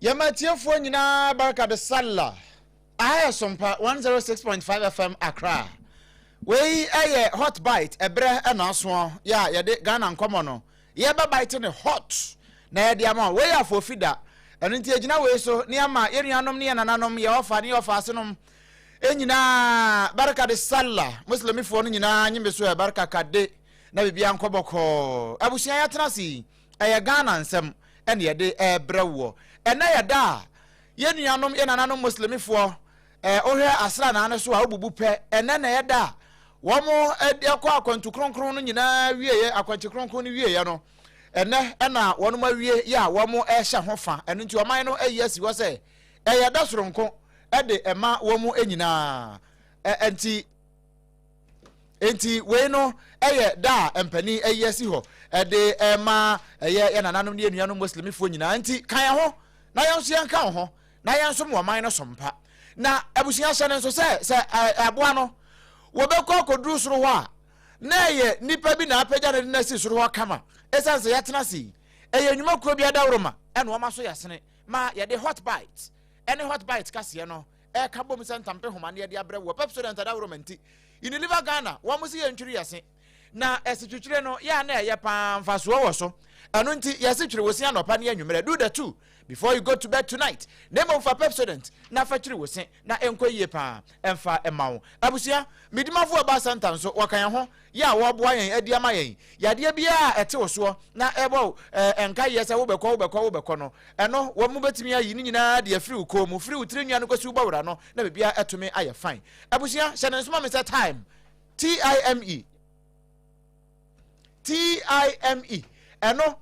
Yamatiafo nyina barka de salla. Aya SOMPA 106.5 FM Accra. We aye hot bite ebre anaso ya yede Ghana nkomo no. Ye ba bite ne hot. Na yede ama we afofida. Eno nti agina we so ne ama yenuanom ne nananom ye ofa ne ofa asenom. Enyina barka de salla. Muslimifo no nyina nyemeso e barka kade na bibia nkoboko. Abusia ya tenasi. Aye Ghana nsem ene yede ebrewo. Ena yada yenuanom ye nananom muslimifo ohwe asra na ane so a obubu pe ene na yada womo akwa akwantu kronkron no nyina wieye akwantu kronkron no wieye no ene na wonom awie ya womo ehya hofa ene nti oman no ayesi wo se yada soronko de ema womo enyina enti we no da empani ayesi ho de ema ye nananom ne yenuanom muslimifo nyina enti kan ho na yanso yanka ho na yanso mo oman no SOMPA na abusia hyɛ nso sɛ aboa no wobɛkɔ koduru soro hɔ a na ye nipa bi na apagya ne na si soro hɔ kama esanse yɛtena si eye nnwuma kuro bi adawroma ɛna wɔma so yɛsene ma yɛde hot bite ɛne hot bite kaseɛ no ka bom sɛ ntampe homane yɛde abrɛ wɔ pepsodent adawroma nti Unilever Ghana wɔmo si yɛntwiri yɛse na ɛsitwitwire no ya na ɛyɛ paa mfaso wɔ so ɛno nti yɛsitwire wosia nɔpa ne anwumere do the two before you go to bed tonight name for pepsodent na fatwiri wosia na enko yie paa emfa emawo abusia midimafo aba santa so wakan ho ya wɔboa yɛn adi ama yɛn yade bia ɛte wo so na ɛbɔ enka yɛsɛ wobɛkɔ no ɛno wo mu betimi ayi ni nyina de afiri uko mu firi utiri nua no kwasi ubawura no na bibia ɛtumi ayɛ fine abusia hyɛ nsoma me sɛ time TIME eno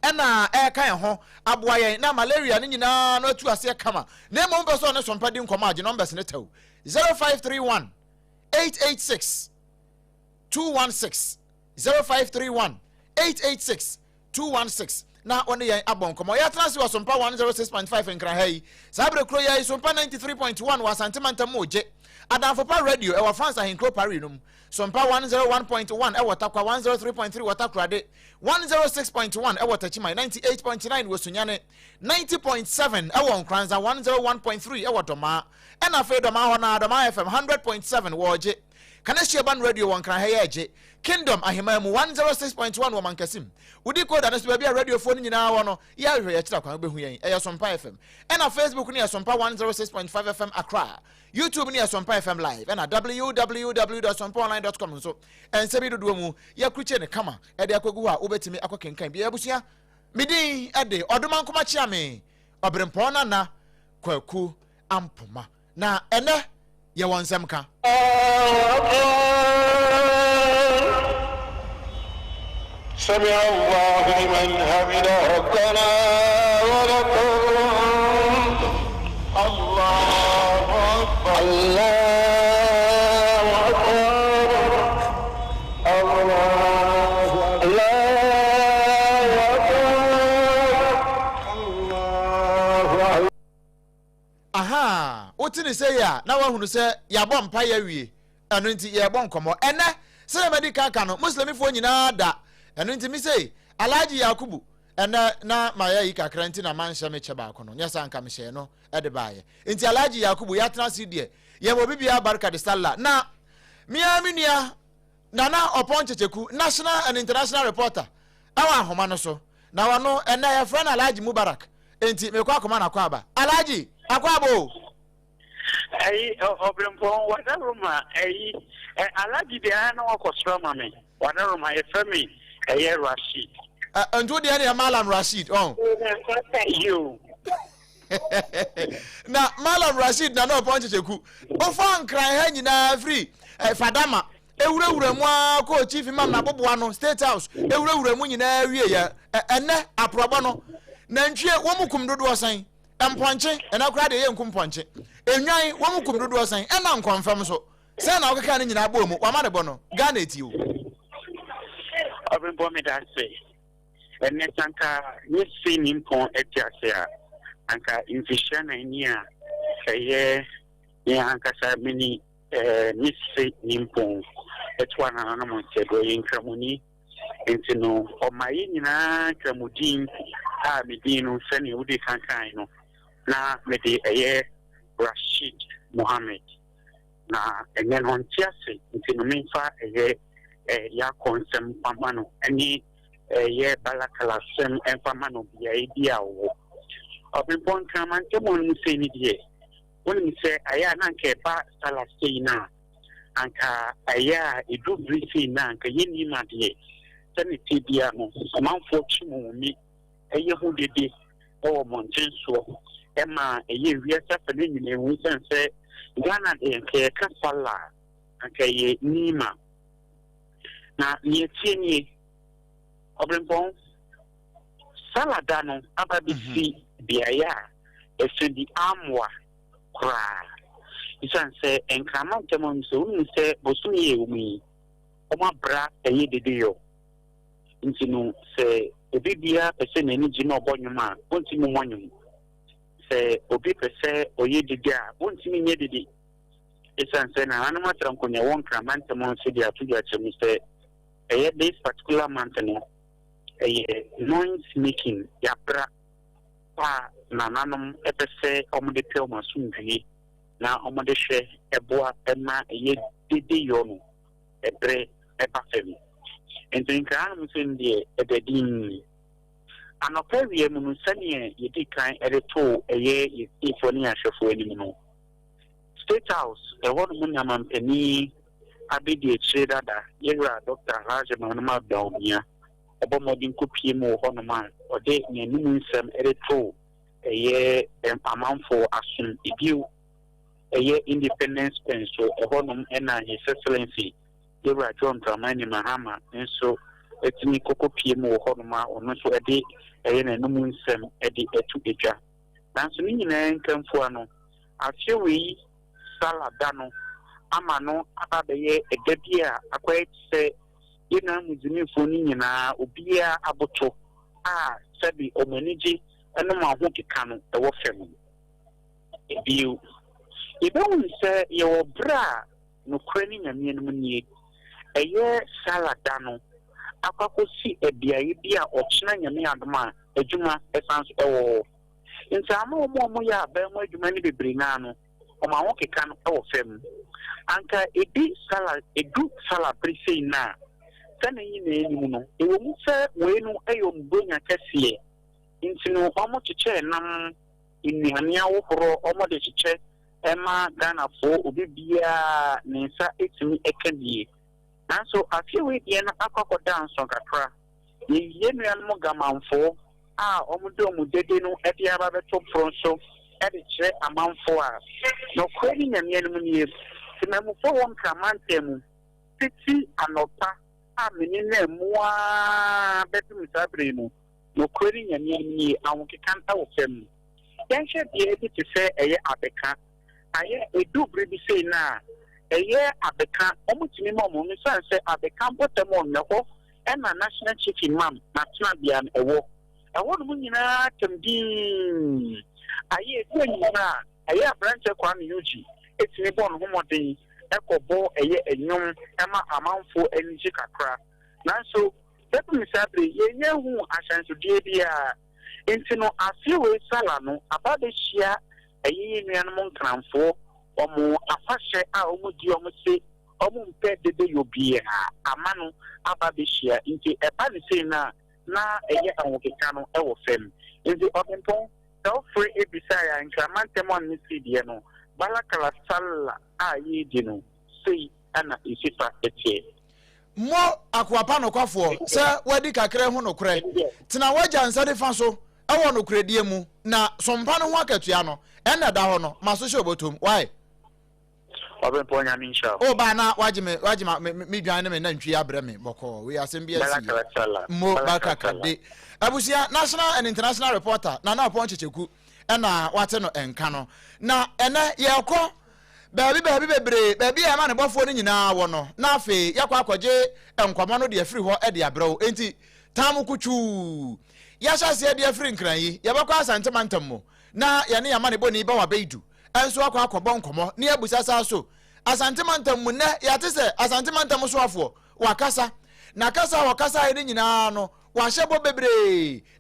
ena kan ho aboa yen na malaria ni nyina no atu ase kama na mo mpeso ne SOMPA di nkoma age numbers ne taw 0531 886 216 0531 886 216 na one yen abon komo ya transi wa SOMPA 106.5 nkra hai sabre kro ya SOMPA 93.1 wa santimanta moje Adamfopa radio ewa France ahinkro pari num SOMPA 101.1 ewa takwa 103.3 watakrade 106.1 ewa tachimai 98.9 wosunyane 90.7 ewa nkranza 101.3 ewa doma ena fe doma ho na doma FM 100.7 woje Kaneshia ban radio wankran heyeje Kingdom ahimamu 106.1 wa mankasim udi koda na subabia radio phone nyina wo no ya hwe ya kira kwan behu yen eya SOMPA FM ena Facebook ni ya SOMPA 106.5 FM Accra YouTube ni ya SOMPA FM live ena www.sompaonline.com so ensebi dodo mu ya kruche ne kama ede akogu a obetimi akokenkan bia abusua midin ede odomankoma chiame OBREMPONG-NANA KWAKU AMPOMAH na ene ye wonsem ka سمع الله لمن حمده ربنا ولك الله أكبر الله أكبر الله aha otini say ya na wahunu say ya bom pa ya wie eno nti ye bom komo ene se medical kano muslimifo nyina da eno nti mi say Alhaji Yakubu ene na maya yi kakra nti na manhye me che ba kono nyesa nka me hye no ede baaye nti Alhaji Yakubu ya tena si de ye mo bibia barka de salla na miamia nana opon checheku national and international reporter awa ahoma no so na wano ene ya friend Alhaji Mubarak enti me kwa akoma na kwa ba Alhaji akwabo Obrempong wadaruma Alhaji de ana wakosra mame wadaruma efemi Rashid antu de ya Malam Rashid you na Malam Rashid na no ponche cheku ofa nkran ha nyina free fadama ewurawura mu ko chief imam na boboa no state house ewurawura mu nyina wie ya ene aprobo no na ntwie wo mukum dodo osan emponche ena kura de ye nkumponche enwan wo mukum dodo osan ena nkonfam so se na okeka ne nyina bo mu wa ma de bo no Ghana eti o Obrempong me that say ene sanka ni se nimpon etiase a anka infisha na ni a eye ya anka sa mini ni se nimpon etwa na no mo se do yin kramuni enti no o mai nyina kramudin medino sani udi kankan no na mede eye Rashid Mohammed na enyen on tiase nti no memfa eye ya konsem pamano ani ye balakala sem enfamano bia edia wo obipon kaman temon se ni die woni se aya na nke ba sala steina anka aya edu brisi na anka yeni ma die sani tibia no amanfo chimu mi eye hu dede o montenso ema eye wiasa fane nyine hu sense Ghana de nke kasala anka ye nima na nietieni obrempong saladano ababisi biaya efendi amwa kra isanse enkama temom so unse bosumi ewumi omabra eye dedeyo ntinu se obibia pese na ni jina obonyuma ontimi mwanyum se obi pese oye dedia ontimi nye dede isanse na anu matram konya won kraman temom se dia tuja chemi se this particular month no noise making yapra pa nananum epese omode pe omasundwie na omode hwe eboa ema dede yo no ebre eba femi entinka anu sendie ebedin anopewie mu sane yedi kan ereto ifoni ahwefo ani no State House ehoro mu nyamampani abidi dada yera Dr. Raja Manama Daumia obomodin kopie mu honoma ode nyanum nsem ereto amanfo asun ibiu independence pen so ehonum ena his excellency yera John Dramani Mahama nso etini kokopie mu honoma ono so ede nanum nsem ede etu edwa nanso ni nyina nkamfo ano afewi saladano amano ababeye egabia akwetse yena muzini foni nyina obia aboto sabi omaniji eno ma ho kekano ewo fem ebiu ibewun se ye obra no krani nyame no nie eye saladano akwakosi ebiaye bia ochina nyame adoma adwuma esanso ewo ntama omo ya ba mo adwuma ni bebre na no oma ho kekano ewo fem anka edu sala prisi na tane yi na eni no ewo mu se weenu eyo mbonya kase intino omo chiche nam innuane awohoro omo de chiche ema Ghana fo obibia nensa etimi ekadie nanso afiewe die na akwakoda anso kakra ye nuan mo gamanfo omo de omo dede no ede aba beto pronso ede che amanfo no kwani nyame no nie Tinamu for one Kramantemu, Titi Anopa, Aminina Mua, Betum Sabrino, no querying and ye, I won't can't tell them. Then should be able to say a year Abeka. I do really say now, a year Abeka, almost minimum, say Abeka, but them on the whole, and a national chief imam, not beyond a war. I want to can be a year, a year branch of Kwame Yuji. It's nibon homodi ekobo enyum ema amanfo enji kakra nanso betu sabre ye hu asanso die bia entino afiwe sala no abade hia nuanom nkranfo omo afahye a omo di omo se omo mpe dede yobia amano abade hia nti eba ne sei na anwokeka no ewo fem nti obempon so free ebisaya nkramantemon ne sidie no balakala sala dino sei ana isifa etie mo akwapa no kwafo se wadi kakre ho no kre tina waja nsade fa so ewo no kredie mu na sompa no ho akatua no ena da ho no maso hye obotom why obempo nya minsha ba na wajime me dwan ne me na ntwi abre me boko we asem bia si balakala sala mo bakakade abusia national and international reporter na apon checheku ena wate no enka no na ene yekọ baabi bebre baabi e ma ne bofo no nyina wo no na afi yakọ akọje enkwama no de afiri ho e de abrew enti tam kuchu ya hyase de afiri nkran yi yebekọ asantemantam mo na ye ne yama ne boni ba wa beidu enso akọ nkomo ne abusasa so asantemantam mu ne yate se asantemantam so afo wakasa na kasa wakasa ne nyina no wa hyebo bebre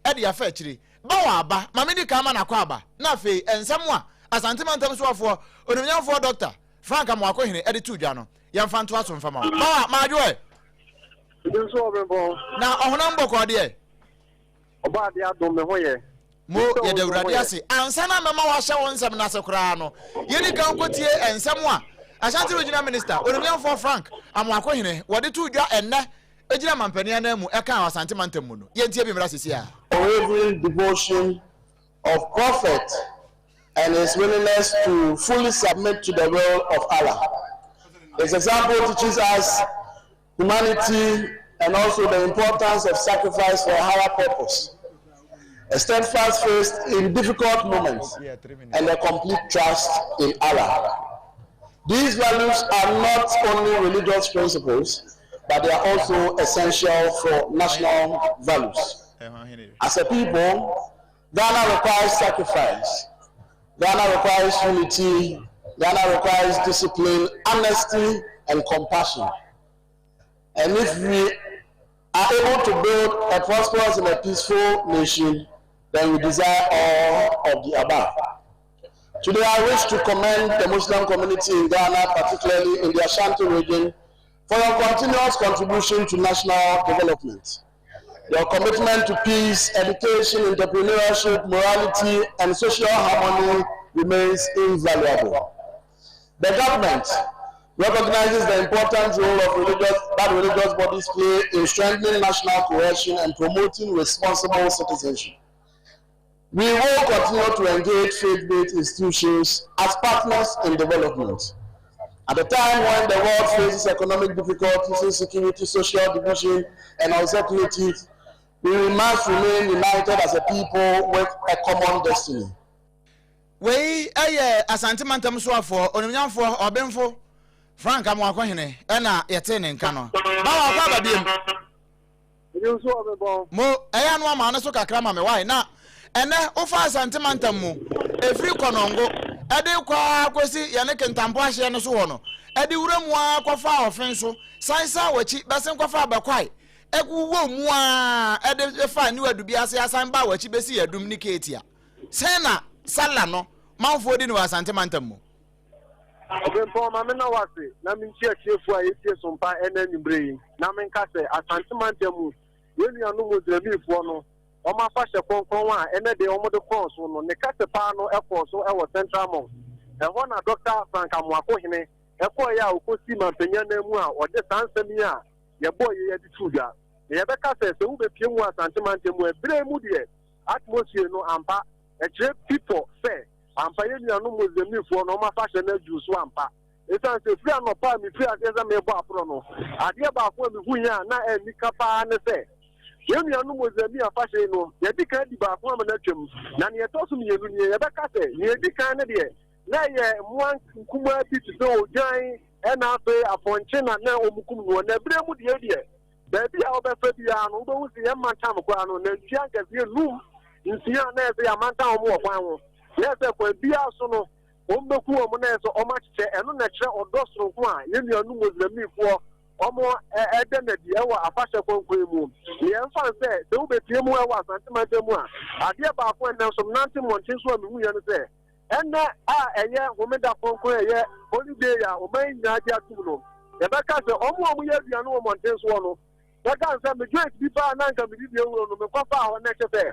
e de afa akiri bawa aba mame di kama na kwa aba na fe ensem a asante mantam so afo onimnyamfo doctor Frank Amwakohene edi tu dwa no yamfa nto aso mfama bawa maadwo nso obrempong na ohunam boko de oba de adom me hoye mo ye de urade ase ansa na mema wa hye won nsem na se kura no ye di kan kotie ensem a Ashanti Regional Minister onimnyamfo Frank Amwakohene wode tu dwa enne ejina mampania na mu eka asante mantam mu no ye ntie bi mra sisi a unwavering devotion of prophet and his willingness to fully submit to the will of Allah. His example teaches us humanity and also the importance of sacrifice for a higher purpose, a steadfast faith in difficult moments, and a complete trust in Allah. These values are not only religious principles, but they are also essential for national values. As a people, Ghana requires sacrifice. Ghana requires unity. Ghana requires discipline, honesty, and compassion. And if we are able to build a prosperous and a peaceful nation, then we desire all of the above. Today, I wish to commend the Muslim community in Ghana, particularly in the Ashanti region, for your continuous contribution to national development. Your commitment to peace, education, entrepreneurship, morality, and social harmony remains invaluable. The government recognizes the important role of religious bodies play in strengthening national cohesion and promoting responsible citizenship. We will continue to engage faith-based institutions as partners in development. At a time when the world faces economic difficulties, insecurity, social division, and uncertainty, we must remain united as a people with a common destiny. We asante mantam so afo onimnyamfo obemfo Frank Amwakohene na yete ne nka no bawa kwa babiem nso obrempong mo anu ama na so kakra ma me wai na ene ofa asante mantam mu efri konongo ede kwa akosi ye ne kentampo ahye no so ho no ede wuramu akwafa ofen so sansa wachi besen kwafa abakwai ekuwo mu a ede fa ni wadu bi ase asan ba wachi besi yadum ni ketia sena sala no manfo di ni wasante mantam mu obrempong ma me na wase na me nchi achiefu a yetie sompa ena nyumbre na me nka se asante mantam mu yenu anu mozemifo no o ma fa hye konkon a ene de o mo de course no ne kase pa no e so e wo central mosque e ho na Dr. Frank Amwakohene e ko ya okosi mampanya na mu a o de sansami a ye boy ye di tuda ye be kase se u be pie mu asante mantam mu e bre mu de atmosphere no ampa e kire people say ampa yenu anu mozemifo no ma fa hye na ju so ampa esan se free no pa mi free ade me bo apro no ade ba ko mi hu ya na e ni kapa ne se yenu anu mozemi afashe no ye di kan di ba ko ma na twem na ne to so mi yenu ne ye be ka se ne di kan ne de na ye muan kuma bi ti so ojan e na fe afonche na na omukum no na bre mu de ba bi a obefa bi a no do wusi ye mantam kwa no na ntia gazie num ntia na e ya mantam mo kwan ho ye se kwa bi a so no ombeku o mo na so o ma che eno na kire odosoro ko a yenu anu mozemi fo omo ede na di ewa afashe konkon mu ye mfa se se u betie mu ewa asante mantam a ade ba ko na so nante montin so mi hu ye no se enne a eye homeda konkon eye holiday ya o man nya dia tum no ye be ka se omo ye bia no montin so no ye ka se me joint bi ba na nka mi di ewu no me kwafa ho na che se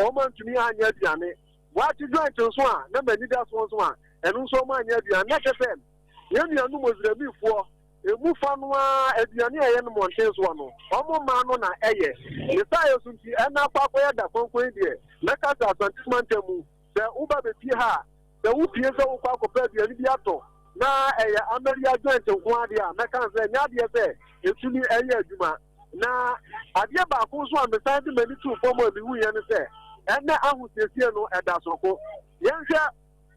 omo ntumi anya biane wa ti joint so a na mani da so a enu so ma anya biane na che se ye nuanu mozremi fo emu fanwa aduane eye no monten so no omo ma no na eye ne sai osunti ena kwakwa ya da konkon die meka sa asantmantemu se uba be pie ha se u pie se u kwakwa pa aduane bi ato na eye ameria joint nko ade a meka se nya de se etuni eye aduma na ade ba ko so am sai de mani tu form obi hu ye ne se ena ahusesie no eda so ko yenhwe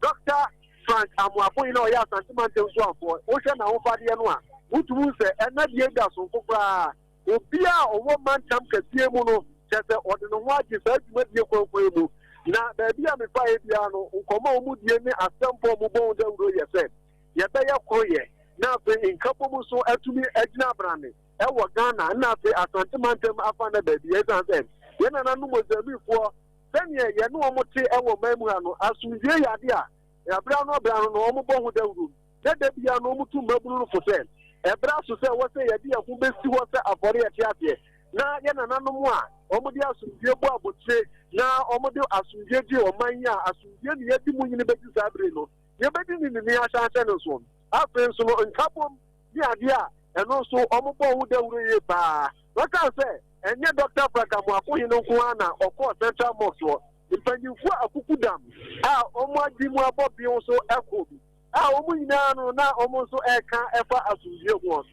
Dr. Frank Amwakohene o ya asantmantemu so afo o hwe na wo fade no a utumu se ena die da so kokra obi a owo mantam kasie mu no chese ode no ho agi sa adwuma die konkon mu na ba bia me fa e bia no nkomo omu die ne asempo mu bon da wuro ye se ye be ye koye na be nkapo mu so atumi agina brane e wo Ghana na be asantmantam afa na ba bia san se ye na nanu mozamifo sɛnea yɛne ɔmo te ɛwɔ man mu ha no asomdwie yade a ɛbra no no ɔmo bɔ ho dawuro na da bia no ɔmo tu mmabunu no fo sɛ ɛbra so sɛ wɔ sɛ yɛde yɛho bɛsi hɔ sɛ afɔre yɛte aseɛ na yɛ nananom a ɔmo de asomdwie bɔ abotire na ɔmo de asomdwie di ɔman yi a asomdwie ne yɛdi mu nyine bɛdi saa bere no yɛbɛdi ne nini ahyɛnhyɛ no so afei nso no nkabom ne adeɛ a ɛno nso ɔmo bɔ ho dawuro yie paa wɔka sɛ ɛnyɛ Dr. Frankamu Akohene nko ara na ɔkɔɔ Central Mosque hɔ mpanyinfo akuku dam a ɔmo adi mu abɔ bi nso ɛkɔ bi a ɔmo nyinaa no na ɔmo nso ɛka ɛfa asomdwie ho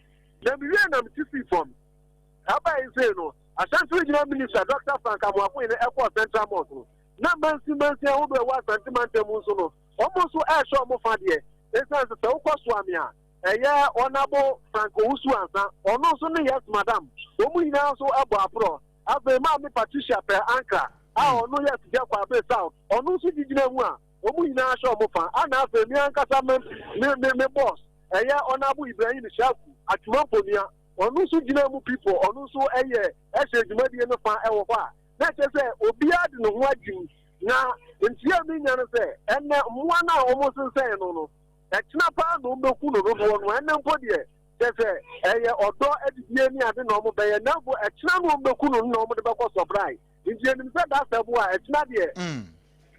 na miwie na mti si fam aba yi no Ashanti Regional Minister Dr. Frankamu Akohene ɛkɔɔ Central Mosque no na mansi ahodo ɛwɔ Asante Mantam nso no ɔmo nso ɛhyɛ ɔmo fa deɛ ɛsan sɛ wokɔ so ame a ɛyɛ ɔnabo Franco Wusu ansa ɔno nso ne yes madam ɔmo nyinaa nso ɛbɔ aprɔ afei maame Patricia pɛ Ankara a ɔno yɛ tijɛ kwa abe south ɔno nso gyina mu a ɔmo nyinaa hyɛ ɔmo fa ana afei mi ankasa me boss ɛyɛ ɔnabo Ibrahim Shaku atwumamponia ɔno nso gyina mu people ɔno nso ɛyɛ ɛhyɛ dwumadie no fa ɛwɔ hɔ a na kyerɛ sɛ obiara de ne ho agyim na ntia mi nya no sɛ ɛnɛ mmoa no a ɔmo sensɛn no ɛkyena paa na ɔmbɛku no dodoɔ no ɛnɛ mpo deɛ kyɛ sɛ ɛyɛ ɔdɔ adidie ne ade na ɔmo bɛyɛ na mpo ɛkyena na ɔmbɛku no na ɔmo de bɛkɔ sɔbrae nti ɛnim sɛ da sɛ bo a ɛkyena deɛ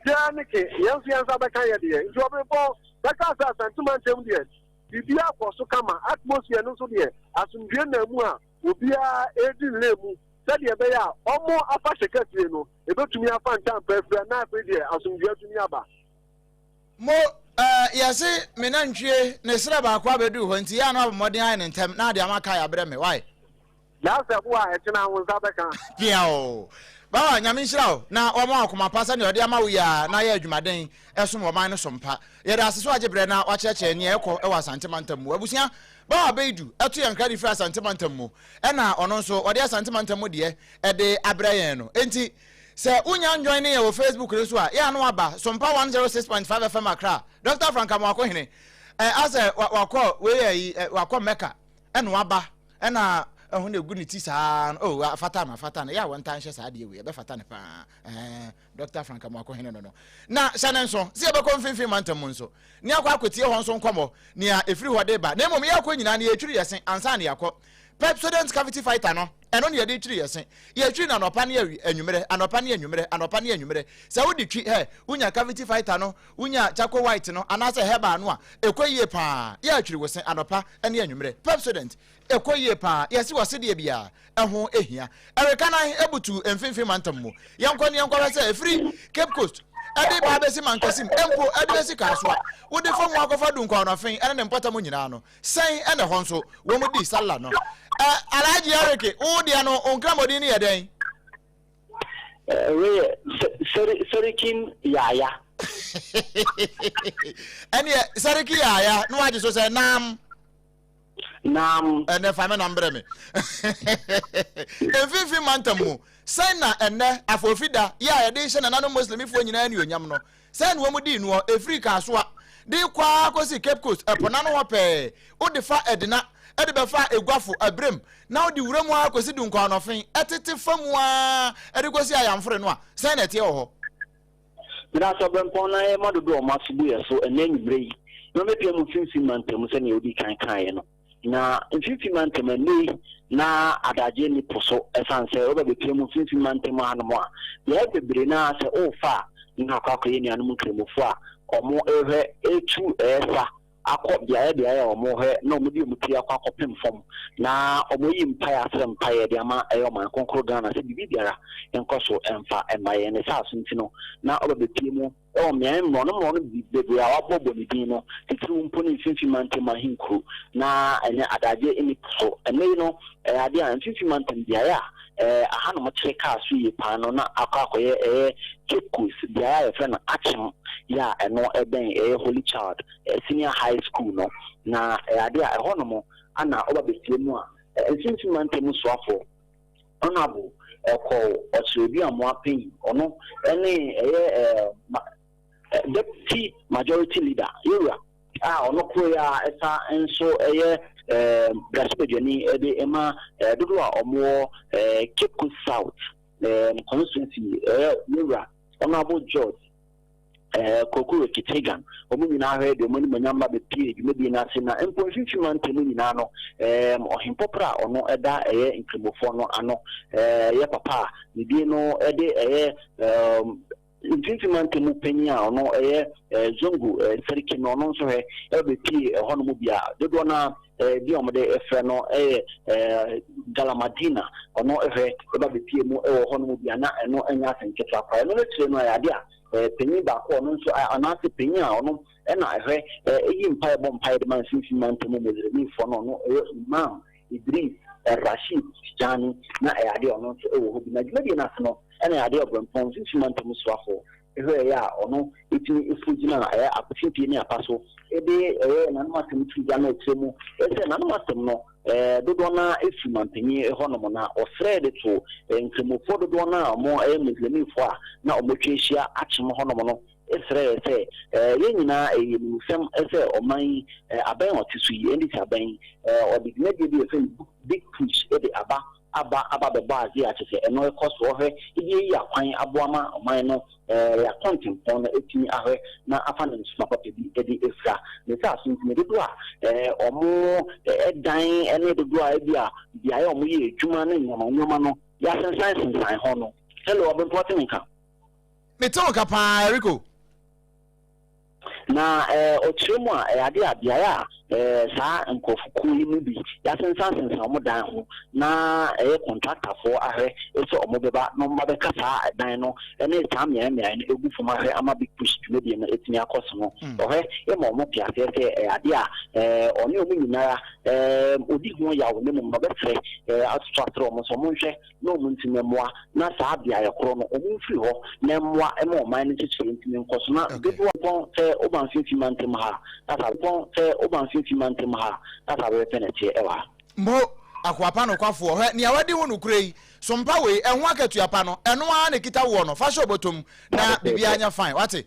biara ne ke yɛnso yɛnsa bɛka yɛ deɛ nti ɔbɛbɔ bɛka sɛ Asante Mantam deɛ biribi akɔ so kama atmosphere no nso deɛ asomdwie na mu a obiara ɛdi nle mu sɛdeɛ ɛbɛyɛ a ɔmo afa hyɛkɛsie no ɛbɛtumi afa ntampa afira na afei deɛ asomdwie atumi aba mo yɛse me nantwie ne serɛ baako abɛdu hɔ nti yɛ no abɔmmɔden ayɛ ne ntɛm na ade amaka yɛ abrɛ me wae na sɛ bo a ɛkyena wo nsa bɛka piao bawa nyame nhyira wo na ɔma akoma pa sɛ ne ɔde ama wo yi a na yɛ adwumaden ɛsom ɔman no sompa yɛde ase so agye berɛ na wakyerɛkyerɛ neɛ ɛkɔ ɛwɔ Asante Mantam mu abusua bawa bɛidu ɛto yɛn kradi firi Asante Mantam mu ɛna ɔno nso ɔde Asante Mantam mu deɛ ɛde abrɛ yɛn no enti sɛ unya join ne wɔ Facebook ne so a ya no aba SOMPA 106.5 FM Accra Dr. Frankamu Akohene asɛ wakɔ we wakɔ Mecca ɛna waba ɛna ɛho na egu ne ti saa afata na ya wɔn tan hyɛ saa deɛ we ɛbɛ fata ne pa Dr. Frankamu Akohene no na hyɛ nso sɛ ɛbɛkɔ mfimfim Mantam mu nso ne akɔ akotie hɔ nso nkɔmɔ nea efiri hɔ de ba na mmom yɛ akɔ nyina ne yɛtwiri yɛsen ansa ne yakɔ Pepsodent cavity fighter no eno ne yede twiri yesen ye twiri na anopa ne anwumere se wo di twi unya cavity fighter no unya charcoal white no anase heba no a ekoyie pa ye twiri wosen anopa ene anwumere Pepsodent ekoyie pa ye si wose de bia eho ehia ereka na ebutu emfimfim Mantam mu yenkɔ se efiri Cape Coast ade ba besi mankasim empo adesi kaswa wo de fom akɔfa du nkɔ no fen ene ne mpɔtam nyina no sen ene hɔ nso wo mu di sala no Alaji Areke wo dia no onkramodi ne yɛden Serikin Yaya ene Seriki Yaya no waje so sɛ nam ene fa me nambre me emfimfim Mantam mu sen na ene afofida ya yɛde hyɛ na no muslimifo nyina ne onyam no sen wo mu di no efiri kasoa de kwa akosi Cape Coast epona no hopɛ wo de fa edina ede befa egwafo abrem na odi wuramu akosi du nkwa nofen etete famu a ede kosi ayamfre no a sen na tie ho mira so brempon na e madodo o masubu ye so enanyumre yi no mepia mu finfim Mantam se ne odi kan no na finfim Mantam ni na adaje ni poso esanse oba bepia mu finfim Mantam anmo a ye bebre na se o fa na akwakoye ni anum kremofo a omo ehe etu esa akọ bia omo he na omo di omuti akọpem fom na omo yi mpaya asem mpaya de ama eyo man konkro Ghana se bibi biara enkoso emfa emaye ne sa so ntino na obebepie mu o me no bebu ya wabọbọ ni din no titiri mpo ni finfim Mantam ahinkru na enye adaje eni so ene no ade a finfim Mantam bia ya aha no motre ka so yi pa no na akọye Kekos bia ya friend action ya eno eben Holy Child senior high school no na ade a eho no mo ana obabefie mu a finfim Mantam so afọ honorable eko ochirebi amoapen ono ene deputy majority leader yura ono koya esa enso brasbejani ede ema dodo a omo Cape Coast South constituency yura Honorable George Kokuro Kitegan omu nyina hwe de moni manyamba be pie de mebi na se na empo fifiman temu nyina no ohimpopra ono eda nkrimofo no ano ye papa bi no ede fifiman temu penya ono zongo seriki no no so he be pie hono mu bia dodo na bi omde efe no Galamadina ono hwe eba be pie mu hono mu bia na eno anya senketwa kwa no tire no ya dia penny back on so anase penny ono na ehwe eyi mpa bom mpa de man sinfi man temo me for no Imam Idris Rashid Jani na ade ono so wo hobi na gbe na no na ade obrempong sinfi man temo so afo ehwe ya ono etini efugina na apofie ni apaso ede na no atem tu ja na etremu ese na no atem no dodo na efi manpenyi hono na ofrede to nkemofo dodo na mo muslimi fo a na omotwehia achim hono no esre se ye nyina eyimusem ese oman aban otisu yi ndi aban odigna bi efe big push ede aba be baazi a chese eno ekoso ohwe ide yi akwan aboama oman no ya kontin pon etini ahwe na afana nsufa papa bi ede efra ne sa so ntime dodo a omo edan ene dodo a bia ya omo ye adwuma na nyoma no ya sensan ho no hello Obrempong nka meto ka pa Rico na otremu a ade abia ya sa nkofuku yi mu bi ya sensan mo dan ho na contractor for ahwe eso omo beba no mba ka sa dan no ene tam ya me ene egu fuma ahwe ama big push media na etini akoso no ohwe e mo mo pia se ade a oni omu nyinara odi ho ya wo ne mo mba fe atutro mo so mo hwe no mo ntime moa na sa abia ya koro no omu firi ho na moa e mo man ne chichiri ntime nkoso na bebu won oban fifi mantem ha ata pon oban fifi mantem ha ata we penete ewa mbo akwapa no kwafo he ne awade wo no kurei sompa we enho akatuapa no eno a ne kita wo no fa sho botom na bibia anya fine wate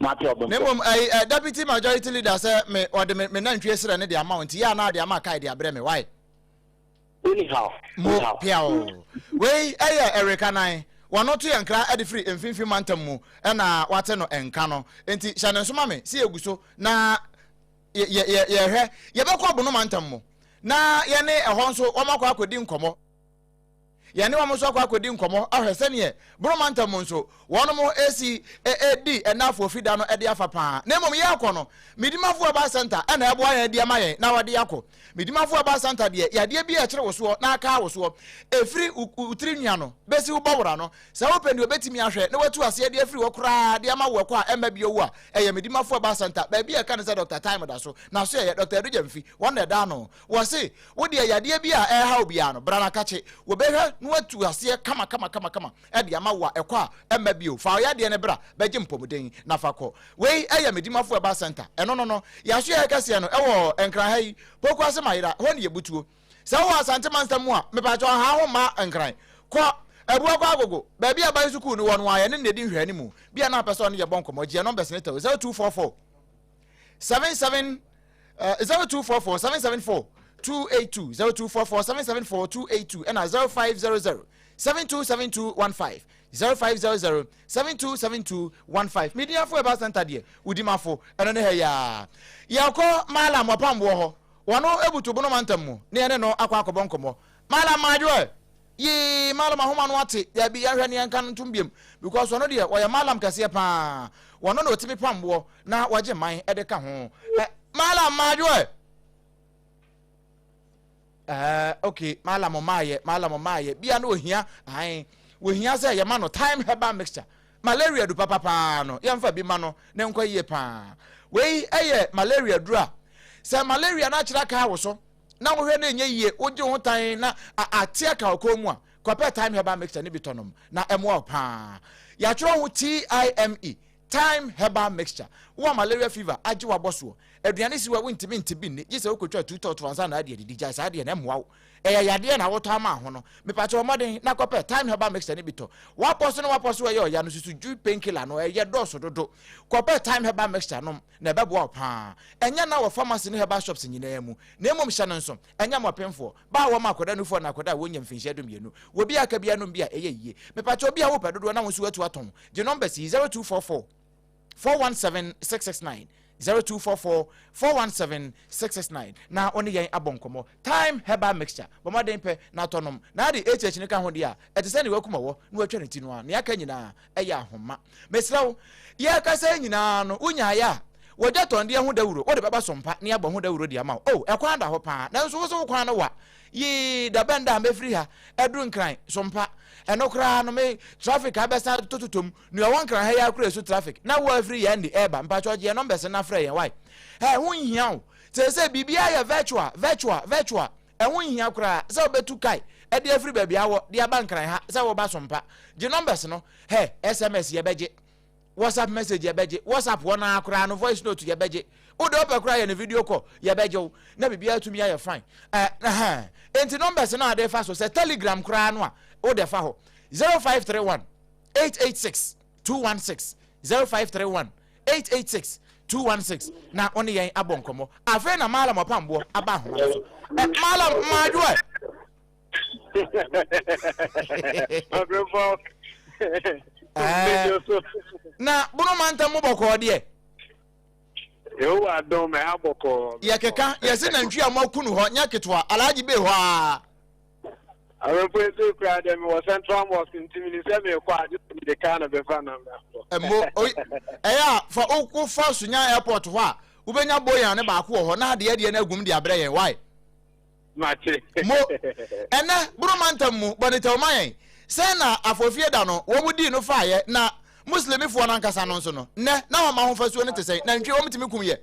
mate obon nemom deputy majority leader say me ode me nantwe sere ne de amount ya na de ama kai de abre me why anyhow mo piao we Erika nine wano to yankra ade free emfimfi mantam mu na wate no enka no enti hya so mame si eguso na ye hwe ye bekọ bono mantam mu na ye ne ehọ nso omakọ akodi nkomo ye ne wamo so akodi nkomo ahwese ne bono mantam mu nso wono mo esi edi enafo fida no ede afa pa na mom ye akọ no midimafo aba center na ebo ayan di amaye na wade akọ midimafo aba center de ya de bi a kire woso na aka woso efiri utiri nua no besi wo bawra no se wo pende obetimi ahwe na watu ase de efiri wo kra de ama wo kwa ema bi owu a eye midimafo aba center ba bi e kan se Dr. Time da so na so ye Dr. Edujamfi won na da no wo se wo de ya de bi a ha obi a no brana kache wo be hwe na watu ase kama e de ama wo ekwa ema bi o fa ya de ne bra be je mpomuden na fakọ we eye midimafo aba center no ya so ye kase no ewo enkran hai poko ase mayira ho ne yebutuo se wo asante manstamu a me ba jo ha ho ma enkran ko ebuwa kwa agogo ba bia ban suku ni wono aye ne di hwani mu bia na person ne ye bonkomo je number se 0244 77 0244 774 282 0244 774 282 and 0500 727215 0500 727215 media for about center there udimafo eno ne heya yakọ mala mopambo ho wono ebutu bono mantam ne ne no akwa akobonkomo mala majo ye mala mahoma no ate ya bi ya hwe ne yanka ntumbiem because wono de wo ya mala mkase pa wono no otimi pambo na waje man edeka ho mala majo okay mala momaye bia no ohia ai ohia say ye ma no time herbal mixture malaria du papa no yemfa bi ma no ne nkwa yie pa we malaria dura say malaria na kira ka wo so na wo hwe na enye yie oje ho tan na atia ka okomu a kwape time herbal mixture ne bitonom na emo pa ya kiro ho TIME time herbal mixture wo malaria fever age wa boso aduane si wa wintimi ntibi ne gise okotwa 2000 na ade didi ja sa ade na emwa yade na woto ama ho no me pa che omoden na kope time herbal mixture ni bito waposo we ya no susu ju painkiller no doso dodo kope time herbal mixture no na bebo pa enya na wo pharmacy ni herbal shops nyina mu na emom hye no nso enya mo pemfo ba wo makoda nufo na koda wo nyam finhye dum yenu obi aka bia no bia yiye me pa che obi a wo pedodo na wo su atu aton je number 0244 417 669 0244-417-669 na oni yen abonkomo time herbal mixture bomaden pe na tonom na de HH ni ka ho dia etese ne wakuma wo na watwa ne ti no a ne aka nyina eya ahoma mesrawo ye ka sa nyina no unya ya wodja ton de ho dawuro wo de baba sompa ne abon ho dawuro dia ma oh ekwan da ho pa na nso wo kwan no wa yi da benda mefri ha edru nkran sompa enokra no me traffic abesa tototom no won kran ha ya kura so traffic na wo afri ya ndi eba mpa choje numbers na frɛ yɛn why hu nhia o se bibia ya virtual hu nhia kura se obetu kai e de afri ba bia wo de aba nkran ha se wo ba sompa je numbers no SMS ye beje WhatsApp message ye beje WhatsApp wona kura no voice note ye beje o de opa kura ye no video call ye beje o na bibia tumi ya fine enti numbers no ade fa so se Telegram kura no a o de fa ho 0531 886 216 0531 886 216 na oni yen abonkomo afa na malam opambo aba ho so malam majoe na bunu manta mo boko de yo adon me aboko ye keka ye se na ntwi amakunu ho nya ketwa alaji be ho a awe po ese kra de me central mosque ntimini se me kwa de kana be fa na mo eya fa oku fa sunya airport ho a ubenya boyan ne ba ko ho na de na agum de abre yen why mache mo ena bunu manta mu bonita mayen se na afofie da no wo mudi no fa ye na muslimifo na nkasa no nso no ne na ho ma ho fa suo ne tese na ntwe wo mtimi kum ye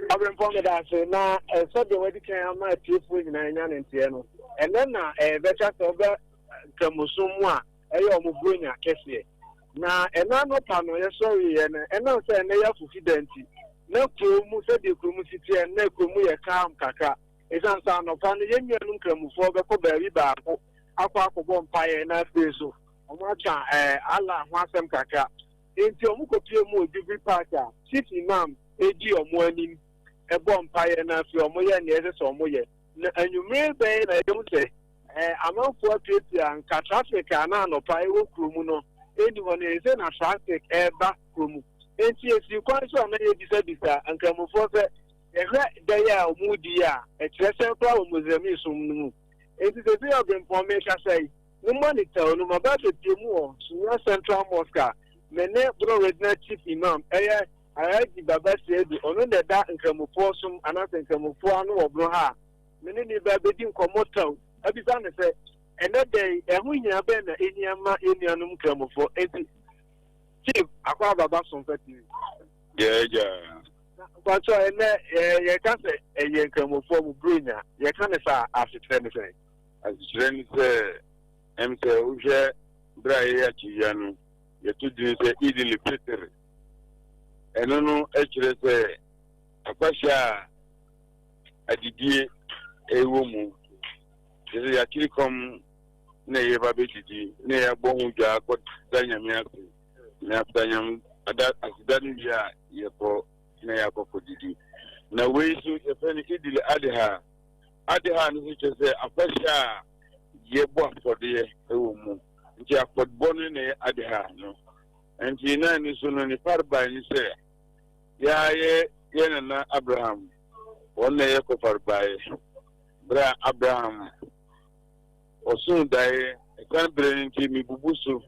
OBREMPONG-NANA na so de wedi kan ma tiefo nyina nya ne ntie no ene na becha so be kamusumu a eyo mo bronya kese na ena no pa no ye sorry ye na ena so ene ya fufidenti na kromu se de kromu sitie na kromu ye kam kaka esan sa no pa no ye nyanu kramufo be ko baabi baako akwa akobọ mpaye na feso omo acha ala ho asem kaka enti omo kopie mu obibi parka chief imam eji omo anim ebo mpaye na fi omo ye na ese so omo ye na anyumre be na yemu se amanfo atete anka traffic ana no pa ewo kromu no eni wona ese na traffic eba kromu enti esi kwan so na ye bisa ankamufo se ehwe de ya omo di ya ekrese kwa omo zemi so mu enti se bi OBREMPONG-NANA say no monitor no mabate tiemu o sunya central mosque mene bro regional chief imam ayaji baba sedu ono de da nkramufo sum anase nkramufo anu obro ha mene ni ba bedi nkomotaw abisa ne se ene de ehu nya be na eniama enianum nkramufo enti chief akwa baba somfati yeah kwacho ene ye ka se eye nkramufo mu bronya ye ka ne sa afitre ne se emse uje braye ya chiyanu yetudini se idili petere enono echire se akwasha adidie ewo mu yeze ya kirikom ne yeba betiti ne ya bohunja akot danyamia na danyam ada asidani ya yepo ne ya kokodidi na weisu efeni idili adha ni se akwasha YEBOAH for the room. Nti akpodbonu ne adha no. Nti na ni so no ni farba ni se ya ye na Abraham. Wonna ye ko farba ye. Bra Abraham. Osun dae kan bre nti mi bubusu.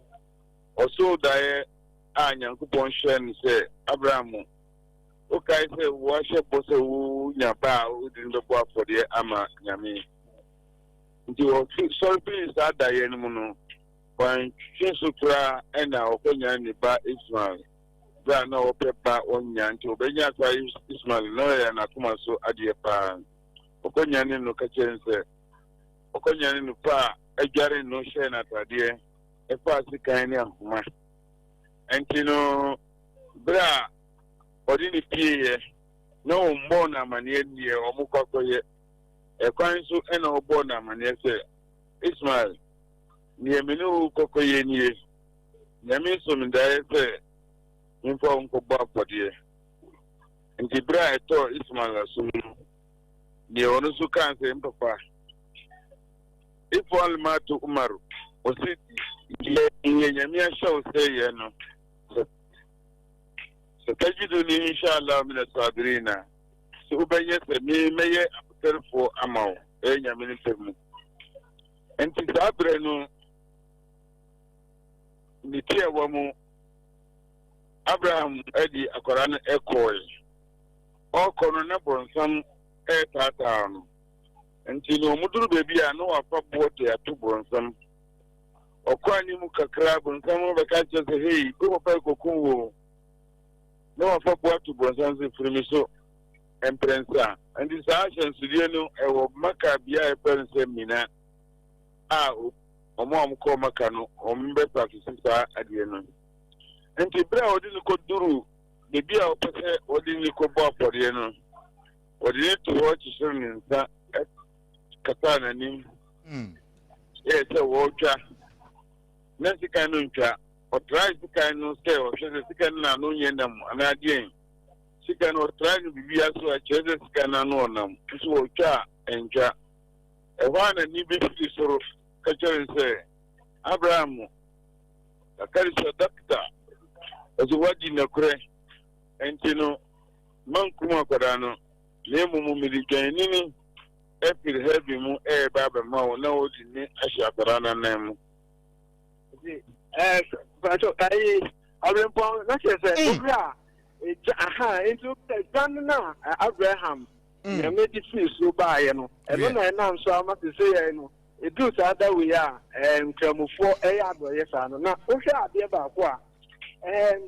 Osun dae anyankopon hwe ni se Abraham. O kai se wo hye bose wo nyaba o din do bo afode ama nyame. Nti o sorry please ada ye no no kwan sukura ena okonya ni ba Ismail bra na opepa onya nti obenya kwa Ismail no ya na kuma so adie pa okonya ni no kachense okonya ni no pa agare no she na tadie e pa sikan ni ahuma enti no bra odi ni pie ye no mbo na manie nie omukokoye kwan so na obo na mane se Ismail ni emenu kokoye nie nyame so mdae se mfo nkobo apode nti bra eto Ismail asum ni onu su kan se mpapa ifo almatu umaru osi ye nyame ashaw se ye no ستجدني إن شاء الله من الصابرين سأبين سمي مي أبترفو أماو أين من الفرم أنت صابرينو نتيا ومو أبراهام أدي أقران أكوي أو كونو نبونسام تاتانو أنت نو مدر بيبيا نو أفابوتي أتو بونسام أكواني مكاكرا بونسام بكاتشا سهي كوما فايكو كونغو no afọ to bronze frimiso emprensa and this action studio no e wo maka bia e pense mina a omo ko maka no ombe practice sa ade no enti bra odi ni ko duru de bia o pese odi ni ko bo apore no odi ni to watch shirin nsa kata na nim se wo twa na sika no ntwa o try sika no say o hwe sika na no nyendam ana adien sika no try no bibia so a cheze sika na no nam so o twa enja e wana ni bi fi soro ka chere se Abraham akari so doctor o wadi na kure entino man kuma kodano le mu mi kan ni e fil heavy mu e baba ma na o di ni asha tarana na mu but I Obrempong na say obra into Ghana Abraham na medicine so bae no e no na na so ama se say no e do sa da we a nkramufo e ya do ye sa no na o hwe ade ba ko a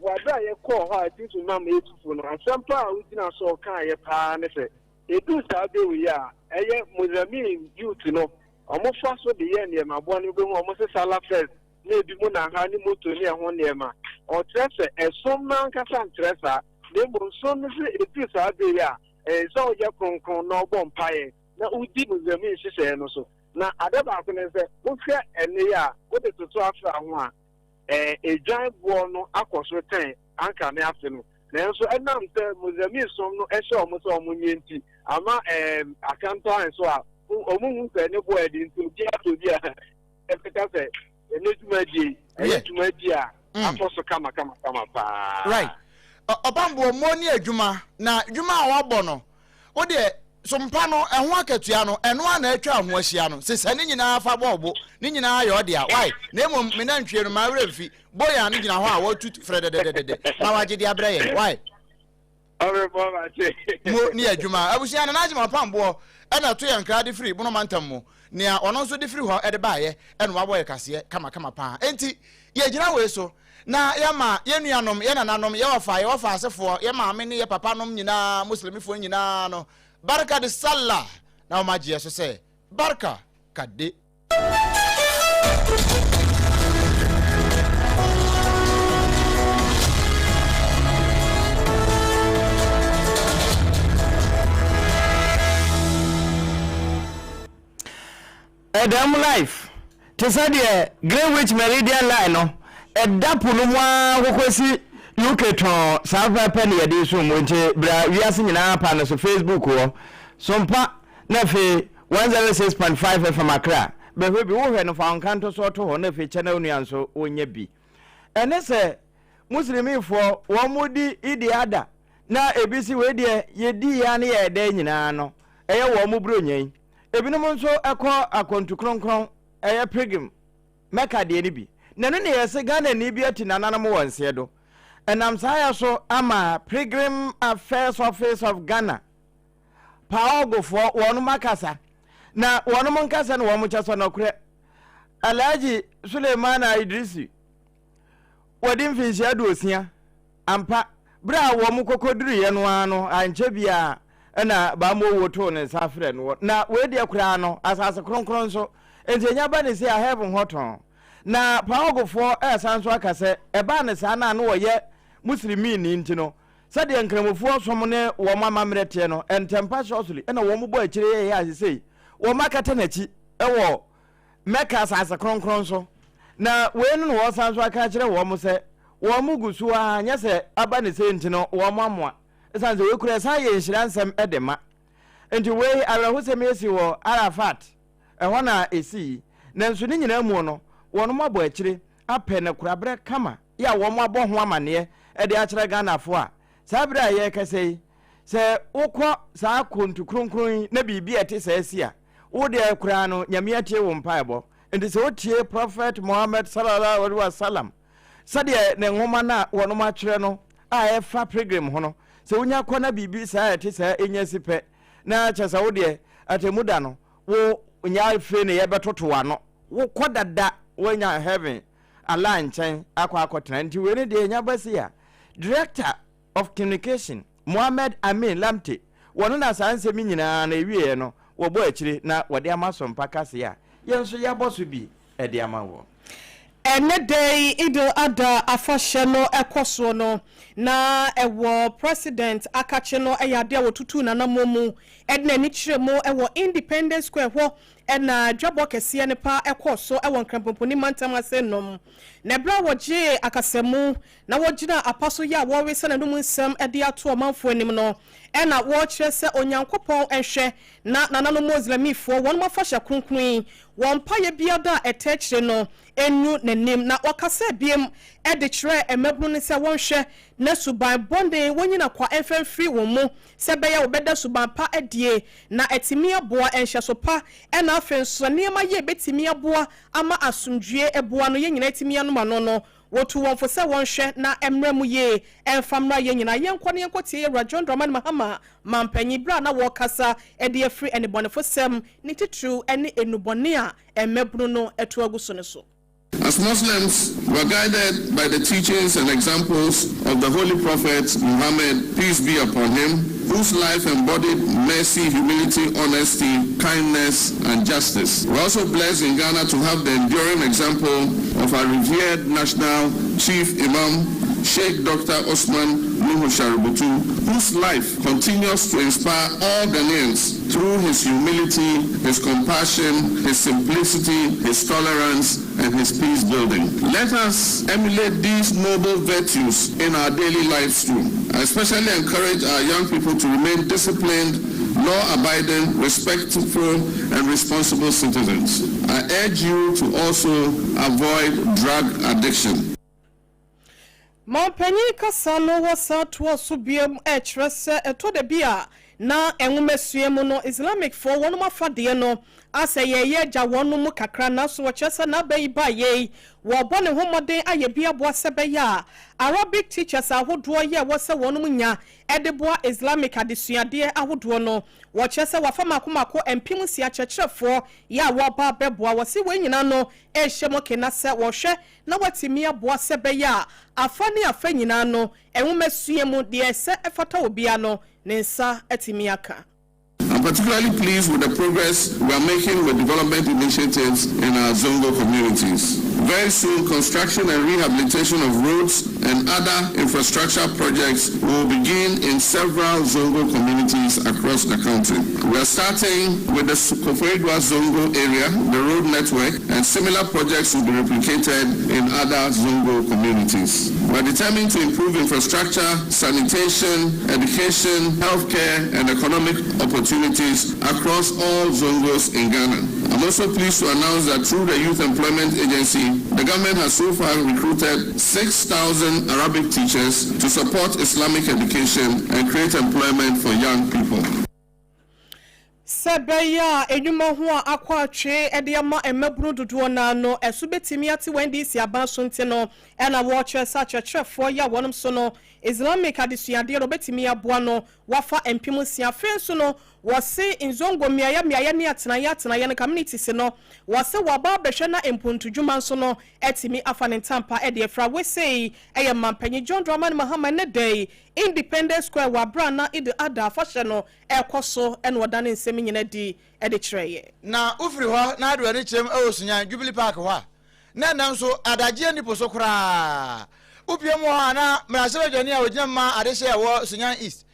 wada ye ko ho a titu na ma etufu no asampa a udina so kan ye pa ne se e do sa da we a eye Mozambique youth no omo fa so de ye ne ma bo ne be omo se sala first maybe mo na ha ni moto ni ehon nema o trese esom na nkasa ntresa de mo so no se etu sa be ya so ye kronkron na obo mpaye na udi Mozambique hye no so na adaba ko ne se wo hwe ene ya wo de toto afra ho a ejan bo no akoso ten anka ne afi no na so enam se Mozambique som no ehye omo so omo nyenti ama akanta so a omo hu se ne bo edi nti dia to dia epeta se enejumaji enejumaji a afoso kama pa right obambo moni adwuma na adwuma a wabọ no wo de sompa no ehun akatua no eno a na atwa ho ahia no sesa ni nyina fa bọọbọ ni nyina ya ode a why na emo me na ntwe no ma wremfi boya ni nyina ho a watu fredededede ma wagede abreye why Obrempong ma che mo ni adwuma abusia na najima pambo na to yankra de free bono mantam mo nia ono nso de free ho e de baaye eno wabo ye kase kama pa enti ye gina we so na ye ma ye nuanom ye nananom ye wafa asefo ye maame ne ye papa nom nyina muslimifo nyina no baraka de sallah na o magie so se baraka kade Adam life to say the Greenwich Meridian line no edapu no mwa kokosi UK ton safa penny edi so monche bra wiase nyina pa no so Facebook wo sompa na fe 106.5 FM Accra be hwe bi wo hwe no fa nkanto so to ho na fe channel nu anso onya bi ene se muslimifo wo mudi idi ada na ebisi we de yedi ya na ye de nyina no eye wo mu bronyen ebinom nso ekọ akontu kronkron eye pilgrim meka de ni bi na ne yese Ghana ni bi ati nananam wonse do enam saya so ama pilgrim affairs office of Ghana paogofo wonu makasa na wonu monkasa na womu chaso na kure Alhaji Suleiman Idrisi wadin finshi aduosia ampa bra womu kokoduru ye no ano anche bia na ba mo woto ne safre no na we de kura no asase kronkron so enzenya ba ne se a heaven hoton na paogofo sanso akase e ba ne sa na no ye muslimi ni ntino sade nkramofo som ne wo mama mrete no entempa shosuli na wo mo bo akire ye asese wo makata nachi ewo meka asase kronkron so na wenu no wo san so aka kire wo mo se wo mo gusu a nya se aba ne se ntino wo mo amoa esan se we kura san ye nhira nsem edema enti we arahu se mesi wo Arafat ehọ na esi na nso ni nyina mu no wono mabo akire apɛ na kurabre kama ya wo mo abɔ ho amane e de akire Ganafo a sabra ye kase se ukọ sa kontu kronkron na bibi ete sa asia wo de kura no nyame atie wo mpaebo enti se otie Prophet Muhammad sallallahu alaihi wasallam sade ne ngoma na wono ma akire no a efa program ho no se wonya kɔ na bibi sa ete sa enya sipe na kyesa wo de atemuda no wo nya fe ne ye betoto ano wo kodada wonya heaven ala nchen akwa akotena nti we ne de nya basia Director of Communication Mohammed Amin Lamte wono na sanse mi nyina na ewie no wo bo akire na wode ama sompa kase a yenso ya boso bi e de ama wo ene day Idil Adha afahye no ekoso no na ewo president akache no eyade wotutu na namomu edna ni kiremu ewo Independence Square ho ena dwabo kese ne pa ekoso ewo nkrampoponi mantamase nom na bra woje akasemu na wogina apaso ya wo wese na num nsem ede ato manfo anim no ena wo kire se onyankopon enhwe na nananom muslimifo won mafahye kronkron won paye biada etechire no enu nanim na wakase biem ede kire emabru ne se wonhwe na suban bonde wonyina kwa enfamfiri wo mu se beya obeda suban pa edie na etimi aboa enhye so pa ena afenso niema ye betimi aboa ama asumdue eboa no yenyina etimi anoma no wotu won fose wonhwe na emramu ye enfamra yenyina yenkɔ ne yenkɔtie Ewura John Dramani Mahama mampanyi bra na wɔkasa ede afiri enebɔnefo sem ne titru ene enubɔne a emabru no eto aguso ne so. As Muslims, we are guided by the teachings and examples of the Holy Prophet Muhammad, peace be upon him, whose life embodied mercy, humility, honesty, kindness, and justice. We are also blessed in Ghana to have the enduring example of our revered national chief imam, Sheikh Dr. Osman Nuhu Shaributu, whose life continues to inspire all Ghanaians through his humility, his compassion, his simplicity, his tolerance, and his peace building. Let us emulate these noble virtues in our daily lives too. I especially encourage our young people to remain disciplined, law-abiding, respectful, and responsible citizens. I urge you to also avoid drug addiction. Mampanyi kasano wasa tuwa subiem echrese eto de bia na enwumesuemu no Islamic for wonu mafade no ase ye ja wonu mu kakra na so wachesa na bayi ba ye wo bone homoden aye bia bo sebe ya Arabic teachers ahodo ye wose wonu nya edeboa Islamic adesuade ahodo no wachesa wafama komako empim sia chechefo ya wo ba beboa wose wenyina no ehye kena se wo hwe na watimi aboa sebe ya afani afanyina no enwumesuemu de se efata obia no nensa etimi aka. I'm particularly pleased with the progress we are making with development initiatives in our Zongo communities. Very soon, construction and rehabilitation of roads and other infrastructure projects will begin in several Zongo communities across the country. We are starting with the Koforidua Zongo area, the road network, and similar projects will be replicated in other Zongo communities. We are determined to improve infrastructure, sanitation, education, healthcare, and economic opportunities across all Zongos in Ghana. I'm also pleased to announce that through the Youth Employment Agency, the government has so far recruited 6,000 Arabic teachers to support Islamic education and create employment for young people. Sebeya enyuma ho akwatwe ediama emabru dodo na no esubetimi ati wendi si abanso nte no ena wo kyesa kyerefo ya wonom so no Islamic adesuade robetimi aboa no wafa empim sia fenso no wose inzongo miaya ne atena ya ne community se no wose waba behwe na empontudwuma nso no etimi afa ne ntampa ede fra wese eye mampanyi John Dramani Mahama ne day Independence Square wa brana Idil Adha afahye no ekoso ene wodane nsemi nyina di ede kireye na ufiri ho na adwa ne kyerem ewosunya Jubilee Park ho na nanso adagye ni poso kra upiemu ho na mrasebe dwani a wogina ma adehye wo Sunya East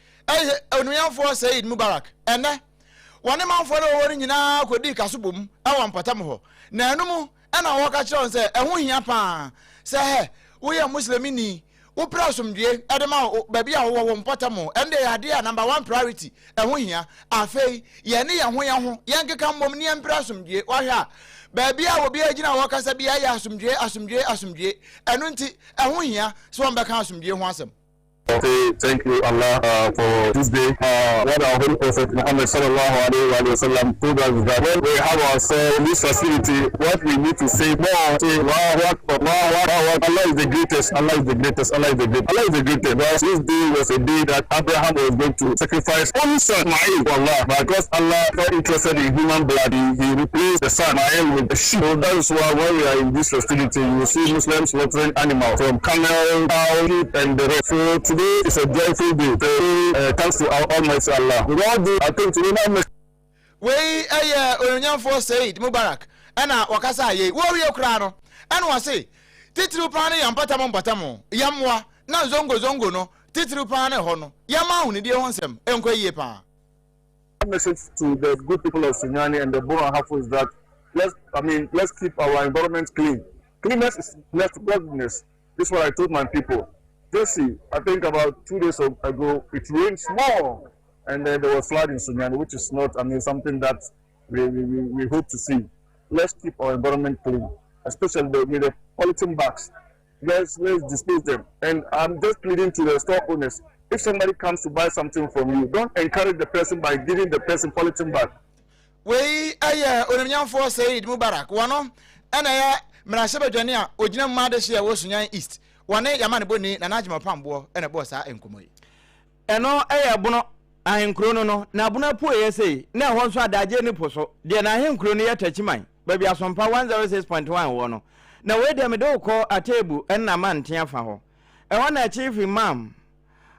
onuyamfo Said Mubarak ene One man for the warning na kodi kasubum awan patam ho na enumu ana wo ka kire on se ehun hia pa se he we are muslimini wo pra somdue edema ba bia wo patam ende ade ya number 1 priority ehun hia afei ye ne ye ho ye nkeka mmom ne empra somdue wo hia ba bia wo bia gina wo kasa bia ya asomdue enu nti ehun hia so on be kan asomdue ho asem. Okay, thank you Allah for this day. What our Holy Prophet Muhammad sallallahu alaihi wasallam told us that when we have ourselves in this facility, what we need to say more, say Allah is the greatest, Allah is the greatest, Allah is the greatest, Allah is the greatest. Because this day was a day that Abraham was going to sacrifice only son Ismail for Allah. Because Allah not interested in human blood, he replaced the son Ismail with the sheep. So that is why when we are in this facility, you will see Muslims slaughtering animals from camel, cow, sheep, and the rest. So today is a joyful day. Thanks to our Almighty Allah. I think today now. We Onyam for Said Mubarak. Ana wakasa ye. Wo we okra no. Ana wase. Titru pane yampatamo. Yamwa na zongo no. Titru pane ho no. Yama hu ni die ho nsem. Enko yie pa. Message to the good people of Sunyani and the Bora Hafu is that let's keep our environment clean. Cleanness is next to godliness. This is what I told my people. Jesse, I think about 2 days ago, it rained small, and then there was flood in Sunyani, which is not, something that we hope to see. Let's keep our environment clean, especially with the polythene bags. Let's dispose them. And I'm just pleading to the store owners, if somebody comes to buy something from you, don't encourage the person by giving the person polythene bag. We Onyam for Said Mubarak, one, and Mrashaba Jania, Ojina Madeshia was Sunyani East. One yamani boni na najima pambo ene bosa enkomoyi eno bono ahenkro no na bono po yese na ho nso adaje ni poso de na ahenkro no yatachiman baby asompa 106.1 wo no na we de me do ko atebu enna manten afa ho e ho na chief imam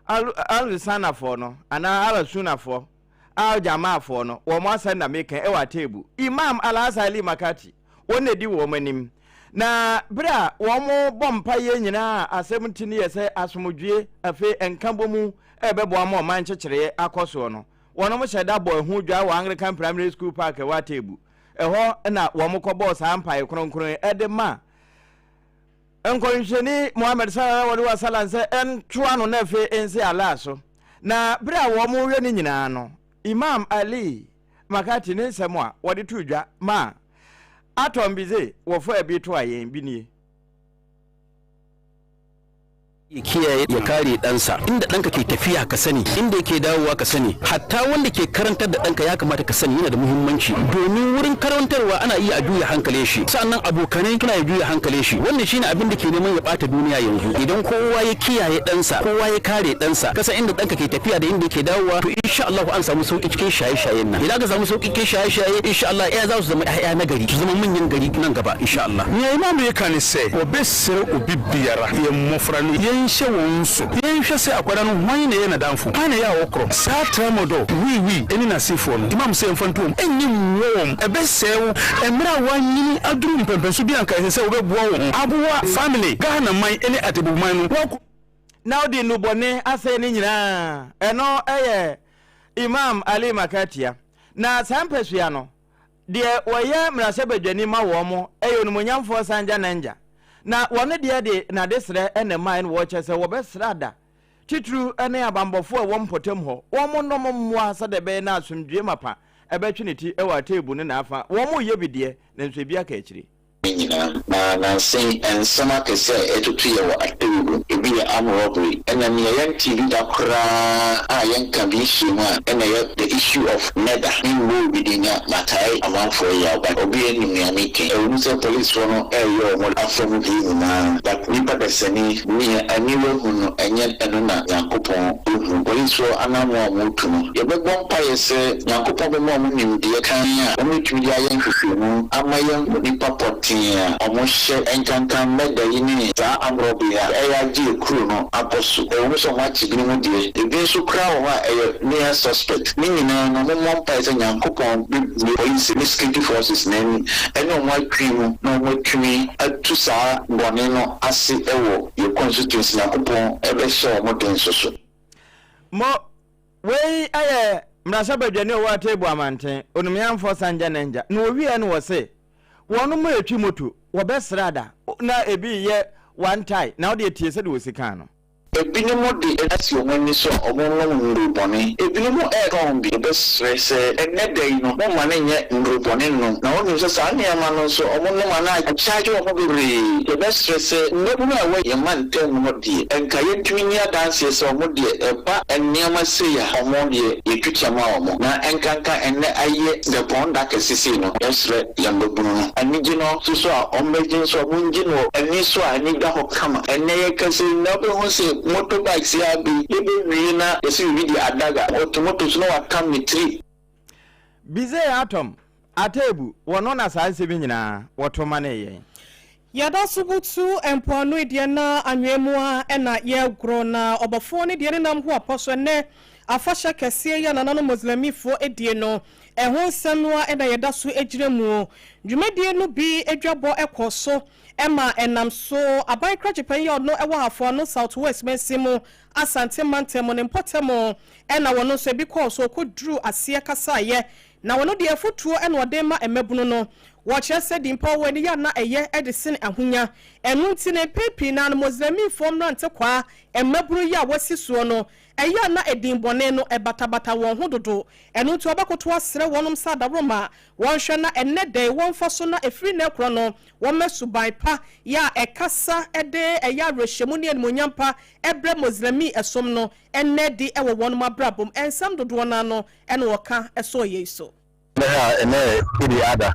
al-sana fo no ana al-suna fo al-jamaa fo no wo mo asan na meken e wa atebu imam al-asali makati won edi wo manim na bra womo bompa ye nyina asem tini ye se asomdwe afi enkambomu ebebo ama man kyekere akoso no wono mo hyeda boy hu dwa wa Anglican Primary School Park wa tebu eho na womo ko boss ampa kronkron edema enkonhweni Muhammad sallallahu alaihi wasallam se entwa no na afi ensi alaso na bra womo hwe ni nyina no Imam Ali makati ne semwa wode tudwa ma atombize wofo ebitu ayen binie ya kiyaye ya kare ɗansa inda ɗanka ke tafiya ka sani inda yake dawowa ka sani hatta wanda ke karantar da ɗanka ya kamata ka sani yana da muhimmanci domin wurin karantarwa ana iya a juya hankale shi sannan abokanai kana ya juya hankale shi wannan shine abin da ke neman ya bata duniya yanzu idan kowa ya kiyaye ɗansa kowa ya kare ɗansa kasa inda ɗanka ke tafiya da inda yake dawowa to insha Allah an samu sauki cikin shaye-shayen nan idan ka samu sauki cikin shaye-shaye insha Allah ya za su zama ƴaƴa na gari su zama manyan gari nan gaba insha Allah ne imamu yakani sai obesere obibiyara ya mofrani shewonso yenhwe se akwada no hwan ne na danfo ane ya wokro satra modo wi eni na sifo no imam se mfantom enyim wom ebesew emra wanyini aduru mpempenso bi anka se obeboa wo aboa family Ghana man eni atebuman no now the nubone ase ni nyina eno eye Imam Ali Makatia na sampesua no de woye mrasebadwani ma wo mo eye onumonyamfo sanja nanja na wone de na desre ene man wo chese wo besrada titru ene abambofo wo mpotem ho wo mo no mo asade be na asumdue mapa ebetwiniti e wa tebu ne na afa wo mo yebide na nso bia ka akiri na say and some can say etutu ye wa atebu ebi ya am robbery and then ye TV da kra yan kan bi shima and the issue of murder in wo bidinya matai among for ya but obi eni me amike e say police for no yo mo afom bi na that we pa sani we aniwo hunu enye eno na yakopon police for anamo mutu no ye be bon pa ye say yakopon be mo nim de kan ya o metumi ya yan hwehwemu amayan ni papoti almost encounter murder in the Ambrobia, AIG crew, no, apostle, and also much agreement. Against a crowd, near suspect, meaning no more person, young coupon, police, security forces, name, and no white cream, no more cream, at Tusa, Bonino, Asi Ewo, your constituency, Nakupon, ever show more than so. Mo, way, mrasha badwane o wa table amanten onumiamfo sanja nenja no owie no wo se wono mo etwi moto wo besrada na ebi ye one tie na wo de tie se de wo sika no Ebinimu di edasi omeni so omono nruboni. Ebinimu ekombi besrese enede ino mo mane nye nruboni no. Na wonu se sa nyama no so omono mana charge o mobiri. Besrese nebu na we yaman tem mo di. Enka yetwini adanse so mo di eba enniama se ya omo di yetwitwa ma omo. Na enkanka enne aye the bonda kesisi no. Besre yambebunu no. Anigi no so a omejin so munji no. Eni so ani da hokama. Enne yekase na be ho se motorbikes ya bi ebe na esi video adaga automotive no wakam ni 3 bize atom atebu wono na sanse bi nyina wotoma na yen yada subutu emponu ide na anwemu a na ye gro na obofo ne de nam ho aposo ne afasha kese ya nanano muslimifo edie no ehon semwa na yada su ejiremu dwumadie no bi edwabo ekoso Emma enam so abai krachipen yo no ewa hafo no southwest mesimu asante mantemo ne potemo ena wono so bi ko so kodru asie kasa ye na wono de afutuo ena ode ma emebunu no watche se dimpo weni ya na eye edison ahunya enu ntine pepi na no mozlemi fom rante kwa emeburu ya wasisuo no eya na edinbone no ebatabata won hododo enu to abakoto asre wonum sada roma wonhwe na enede wonfa so na efri na ekro no womesuban pa ya ekasa ede eya rehemu ne enmonyampa ebre mozlemi esom no enedi ewo wonum abrabom ensam dodo na no ene woka eso yeso ene idi ada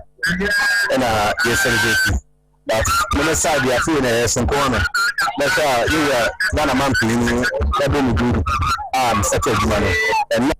ena yeselgeti but mena side ya fi na yesonkona na you Ghana man pini ebe mi guru settled money and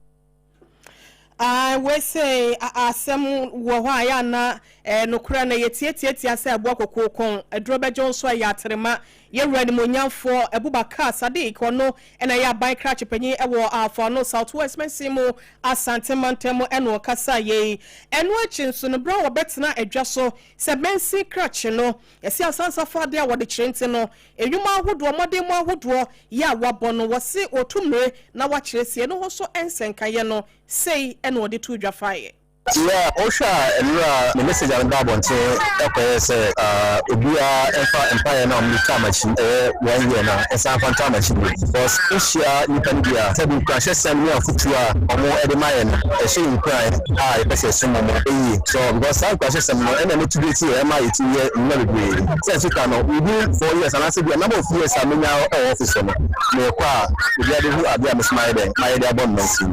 I will say asem wo hwa ya na nokura na yetietie ase abo kokokon edrobe jonso ya trema ye rani monyamfo Abubakar Sadiq ono ena ya ban crash panyi ewo afo no southwest mensimo asante mantemo eno kasa ye eno achinso no bra wo betena adwaso se mensi crash no yesi asansa fade a wode kirenti no enwuma ahodo modem ahodo ya wabo no wose otumre na wa kiresie no ho so ensenkaye no sei eno wode tu dwafaye yeah, Osha and the message on Gabon say Obia Empire now Mutamachi 1 year now and San Fantamachi because Asia you can be a 7 crashes and we are Futua or more Edemayan a shame crying I say some more so because San crashes and more and to be here MIT never be since you can we do 4 years and I said a number of years I mean now officer no kwa we who are there my dear bonus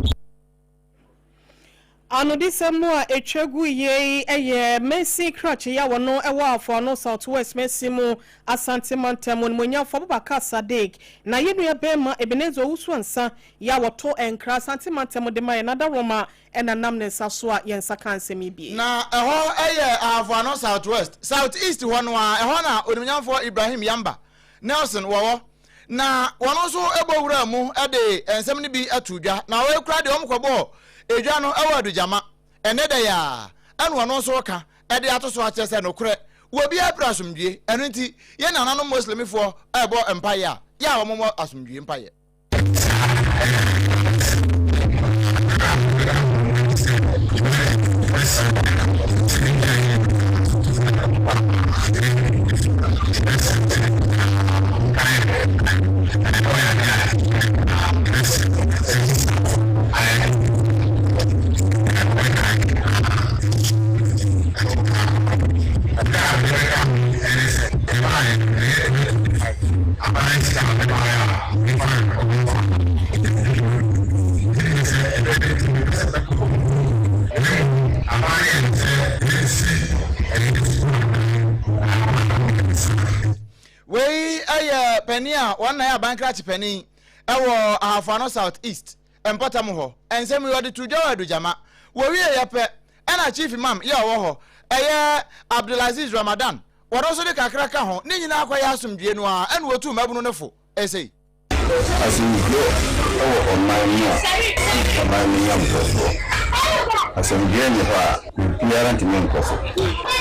Ano disemu a etwegu ye eye Messi crutch ya wono ewa afo no southwest mesimu asante mantemo monyafo Abubakar Sadiq na yenu ya bema Ebenezer Owusu ansa ya woto enkra asante mantemo de mai nada Roma ena namne saso a yensa kansemi bi na eho eye afo no southwest southeast wono a eho na onimnyafo Ibrahim Yamba Nelson wowo na wono so ebowura mu ede ensem ne bi atudwa na wo ekura de omkobo edwa no awadu jama enede ya anu no so ka ede atoso a chese no kure wo bi aprasumdie enu nti ye na nanu muslimifo ebo empire ya wo mo asumdie empire Penia one na bankrate penny ewo afano southeast empata mo ho ensem yo de tujo adujama wo wie yepe ena chief imam ya wo ho eye Abdulaziz Ramadan wodo so de kakra ka ho ni nyina akwa ya asomdue no a ena wotu mabunu ne fo esei asimdue o asimdue ni ha biara ntimi nkofo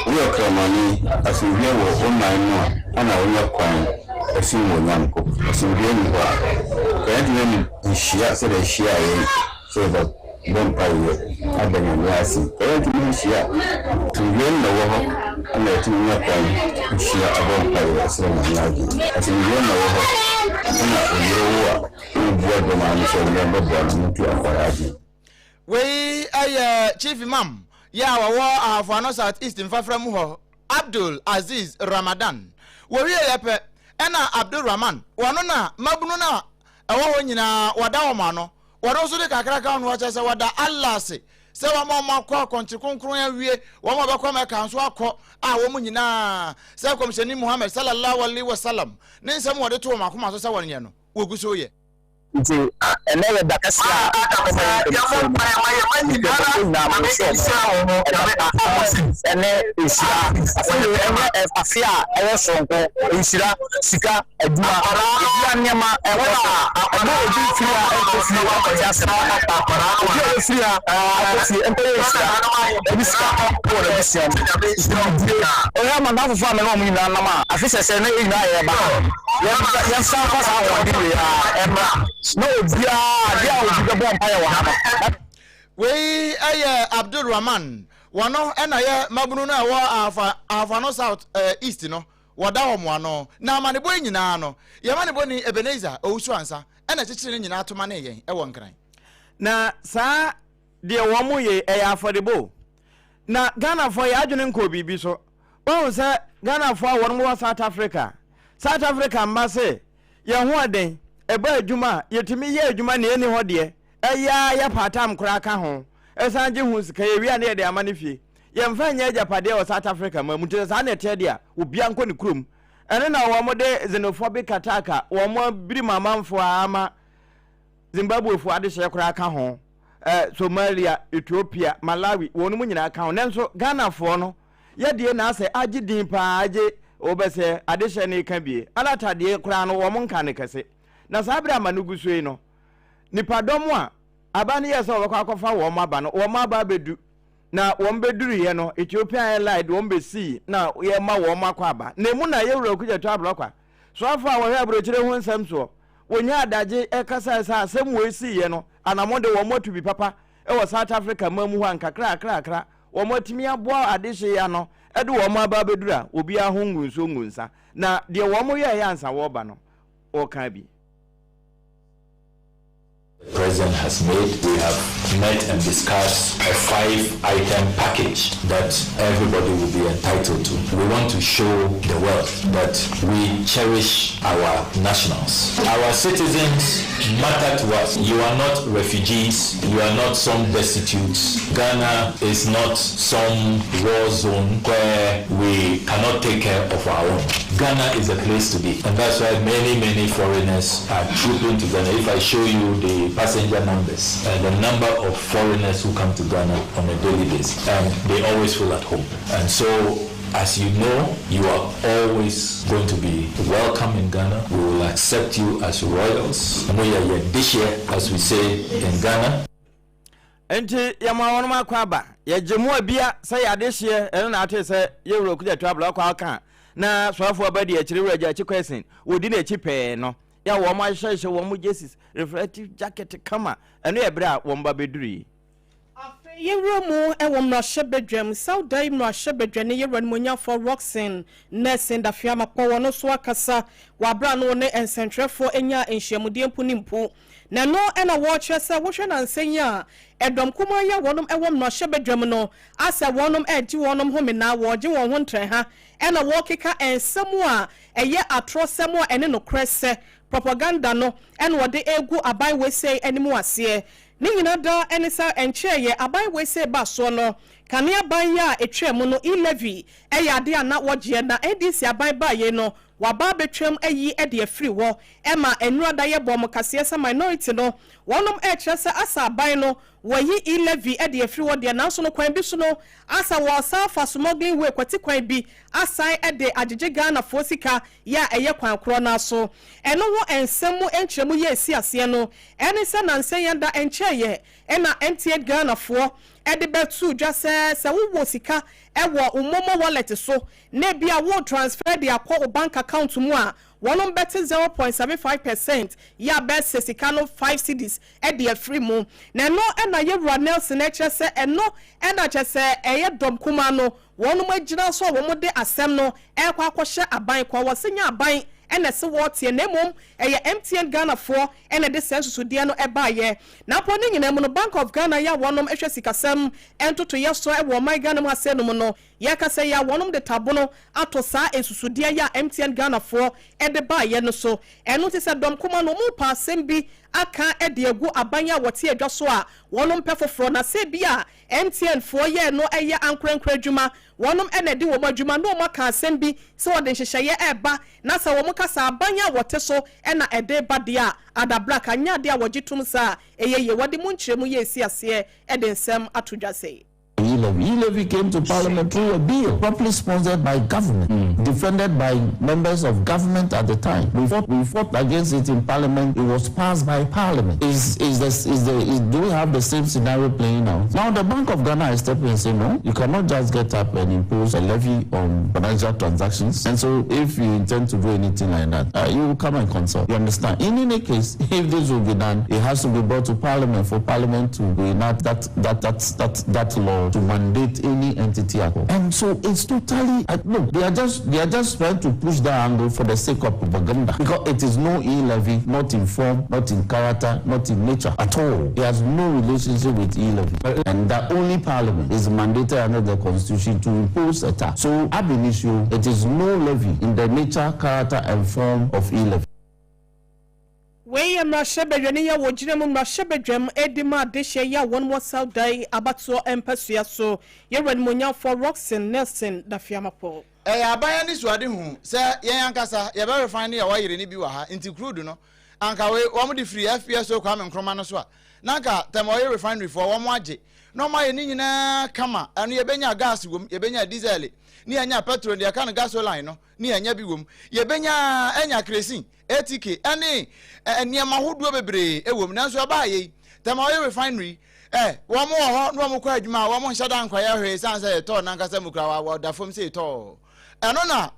wo kramani asimdue wo online no ana wo kwan asim wo nyanko asimdue ni ha kandi ni shia se de shia ye so that Bompaye, Abanyasi, Eddie, to win the war, and let me know when she are Bompaye, as long as I think you know, we Chief Imam, for no South East in Faframuho, Abdul Aziz Ramadan. We lepe, Ena Abdul Rahman, Wanona, Mabununa, Awanyina, Wadawamano, Wadosu de Kakraka, watches Wada Allah say. Se wa mama kwa konchikunkru ya wie wa mama kwa mekanso akọ a wo munyina se komsheni Muhammad sallallahu alaihi wasallam ne nsem wode to makoma so se wonye no woguso ye nti enele dakasi ene isira afia ayo sonko isira sika aduma nyama ewota ama obi fira ekofiri wa kwa sema obi fira akofiri empere isira ebi sika ko na bisia oya manda fufa me no nyina nama afisa se na nyina ye ba ya sa ko sa wodi ya emra no dia obi be bompa ya wa we Abdul Rahman wano ena ye mabunu na wa afa no South East no wada homo ano na manebo nyina no ye manebo ni Ebenezer owusu ansa ena chichire nyina atoma na yen e won kran na saa de wo mo ye affordable na Ghana for ya adwene nko bibi so won say Ghana for won mo South Africa mbase ye ho aden eba adwuma yetimi ye adwuma na eni ho de ya patam kura ka ho esanje hu sika ye wi na ye de amane fie ye mfa nya japade o South Africa ma mutu sa na tede a obia nko ne krom ene na wo mo de xenophobic attack wo mo biri mamamfo ama Zimbabwe fo ade hye kura ka ho Somalia, Ethiopia, Malawi wonu mu nyina ka ho nenso Ghana fo no ye de na ase agi din pa agi obese ade hye ne ka bie alata de kura no wo mo nka ne kase na sabra manuguso yi no nipadom a abane yesa obekwa akofa wo maba no wo maba bedu na wo mbeduru ye no Ethiopia Airlines wo mbesi na ye ma wo makwa aba na emu na ye wura kuje to ablokwa so afa wo he abrochire ho nsem so wonya adaje ekasa esa asem wo esi ye no anamode wo motu bi papa e wo South Africa mamu ho ankakra wo motimi aboa adehye ya no edu wo maba beduru a obi ahungunso ngunsa na de wo mo ye ansa wo ba no o kan bi. The President has made. We have met and discussed a 5-item package that everybody will be entitled to. We want to show the world that we cherish our nationals. Our citizens matter to us. You are not refugees. You are not some destitutes. Ghana is not some war zone where we cannot take care of our own. Ghana is a place to be. And that's why many foreigners are trooping to Ghana. If I show you the passenger numbers and the number of foreigners who come to Ghana on a daily basis, they always feel at home. And so, as you know, you are always going to be welcome in Ghana. We will accept you as royals. As we say in Ghana. Enti yamawono makwaba ya jemu abia say adehye eno na ate say yewro kuja trouble akwa aka na soafo abadi akire wura chikwesen odi na chipe no ya wo ma hyehyɛ wo mo Jesus reflective jacket kama eno ye bra wo mba beduri yewro mu ewo mrahye bedwam saudai mrahye bedwane yewro no monya for Roxin nursing da fiama kwo no so akasa wa bra no ne ensentrefo enya enhyiamudie mpu nimpu na no ena wo kyerese wo hwe na nsenya edom kuma ya wonom ewo mrahye bedwam no asa wonom agi wonom ho mena wo gi won ho ntren ha ena wo keka ensemu a eye atrosemu a ene no krese propaganda no ena wo de egu abai we say enimu ase ni nyina da enisa enche ye abai we say ba so no kane abai ya etwem no 11 eya de ana wogie na edisi abai ba ye no waba betwem ayi ede afiri wo ema enurada ye bom kase esa minority no wonom echese asa abai no wayi 11 ede afiri wo de na so no kwan bi so no asa wo safa smuggling we kwati kwan bi asai ede agege Ghana fosika ya eye kwan kro na so eno wo ensemu enkyeremu ye esi ase no ene se na nsen yanda enkyeye ena MTN Ghana fo ede betu dwase se wo sika ewo umomo wallet so na bia wo transfer de akọ bank account mu a wɔnom bɛte 0.75% ya bɛsɛ sika no 5 cedis ɛde afiri mu na ɛno ɛna yɛwura Nelson ɛkyerɛ sɛ ɛno ɛna kyerɛ sɛ ɛyɛ dɔm kuma no wɔnom agyina so a wɔn de asɛm no ɛkɔ akɔhyɛ aban kɔ wɔsenya aban ɛna se wɔtie na mmom ɛyɛ MTN Ghana for ɛna de sense deɛ no ɛbaayɛ na po ne nyina mu no Bank of Ghana ya wɔnom ɛhwɛ sikasɛm ɛntoto yɛ so ɛwɔ my Ghana mu asɛ no mu no yɛka sɛ ya wɔnom de tabo no ato saa esusudeɛ ya MTN Ghana for ɛde baayɛ no so ɛno te sɛ dɔm koma no mu pa asɛm bi aka ɛde agu aban a wɔte adwa so a wɔnom pɛ foforɔ na sɛ bi a MTN for yɛ no ɛyɛ ankorankora adwuma wɔnom ɛna de wɔn adwuma no wɔn aka asɛm bi sɛ wɔde nhyehyɛeɛ ɛba na sɛ wɔn kasa aban a wɔte so ɛna ɛde ba deɛ a ada black anya deɛ a wɔgye tum saa ɛyɛ yɛ wɔde mu nkyerɛmu yɛ esi aseɛ ɛde nsɛm ato dwa sɛ E-levy came to Parliament through a bill properly sponsored by government, defended by members of government at the time. We fought against it in Parliament. It was passed by Parliament. Do we have the same scenario playing out? Now the Bank of Ghana is stepping and saying, no, you cannot just get up and impose a levy on financial transactions. And so if you intend to do anything like that, you will come and consult. You understand? In any case, if this will be done, it has to be brought to Parliament for Parliament to enact that law to mandate any entity at all. And so it's totally look, they are just trying to push that angle for the sake of propaganda, because it is no e-levy, not in form, not in character, not in nature at all. It has no relationship with e-levy, and that only Parliament is mandated under the Constitution to impose a tax. So ab initio, it is no levy in the nature, character, and form of e-levy. Wey mrashebedwene ya wojine mu mrashebedwem edima deshe ya one more Saturday abato empesua so yewen munya for Roxen Nelson da fiamapo abaya ni suade hu se yen ankasa ye be refine ya wayire ni bi wa ha inti crude no anka we wo de free FPS so kwa me nkroma no so a nanka tem oil refinery for wo mo age no ma ye ni nyina kama anu ye benya gas wom ye benya diesel ni anya petrol ni aka no gasoline no ni anya bi wom ye benya anya cresin ATK ani niam ahodo bebre ewom nanso aba ye tem oil refinery wo mo ho no mo kwa adwuma wo mo nhyada nkwaya hwe sanse to nankasa mukra wa da fom se to eno na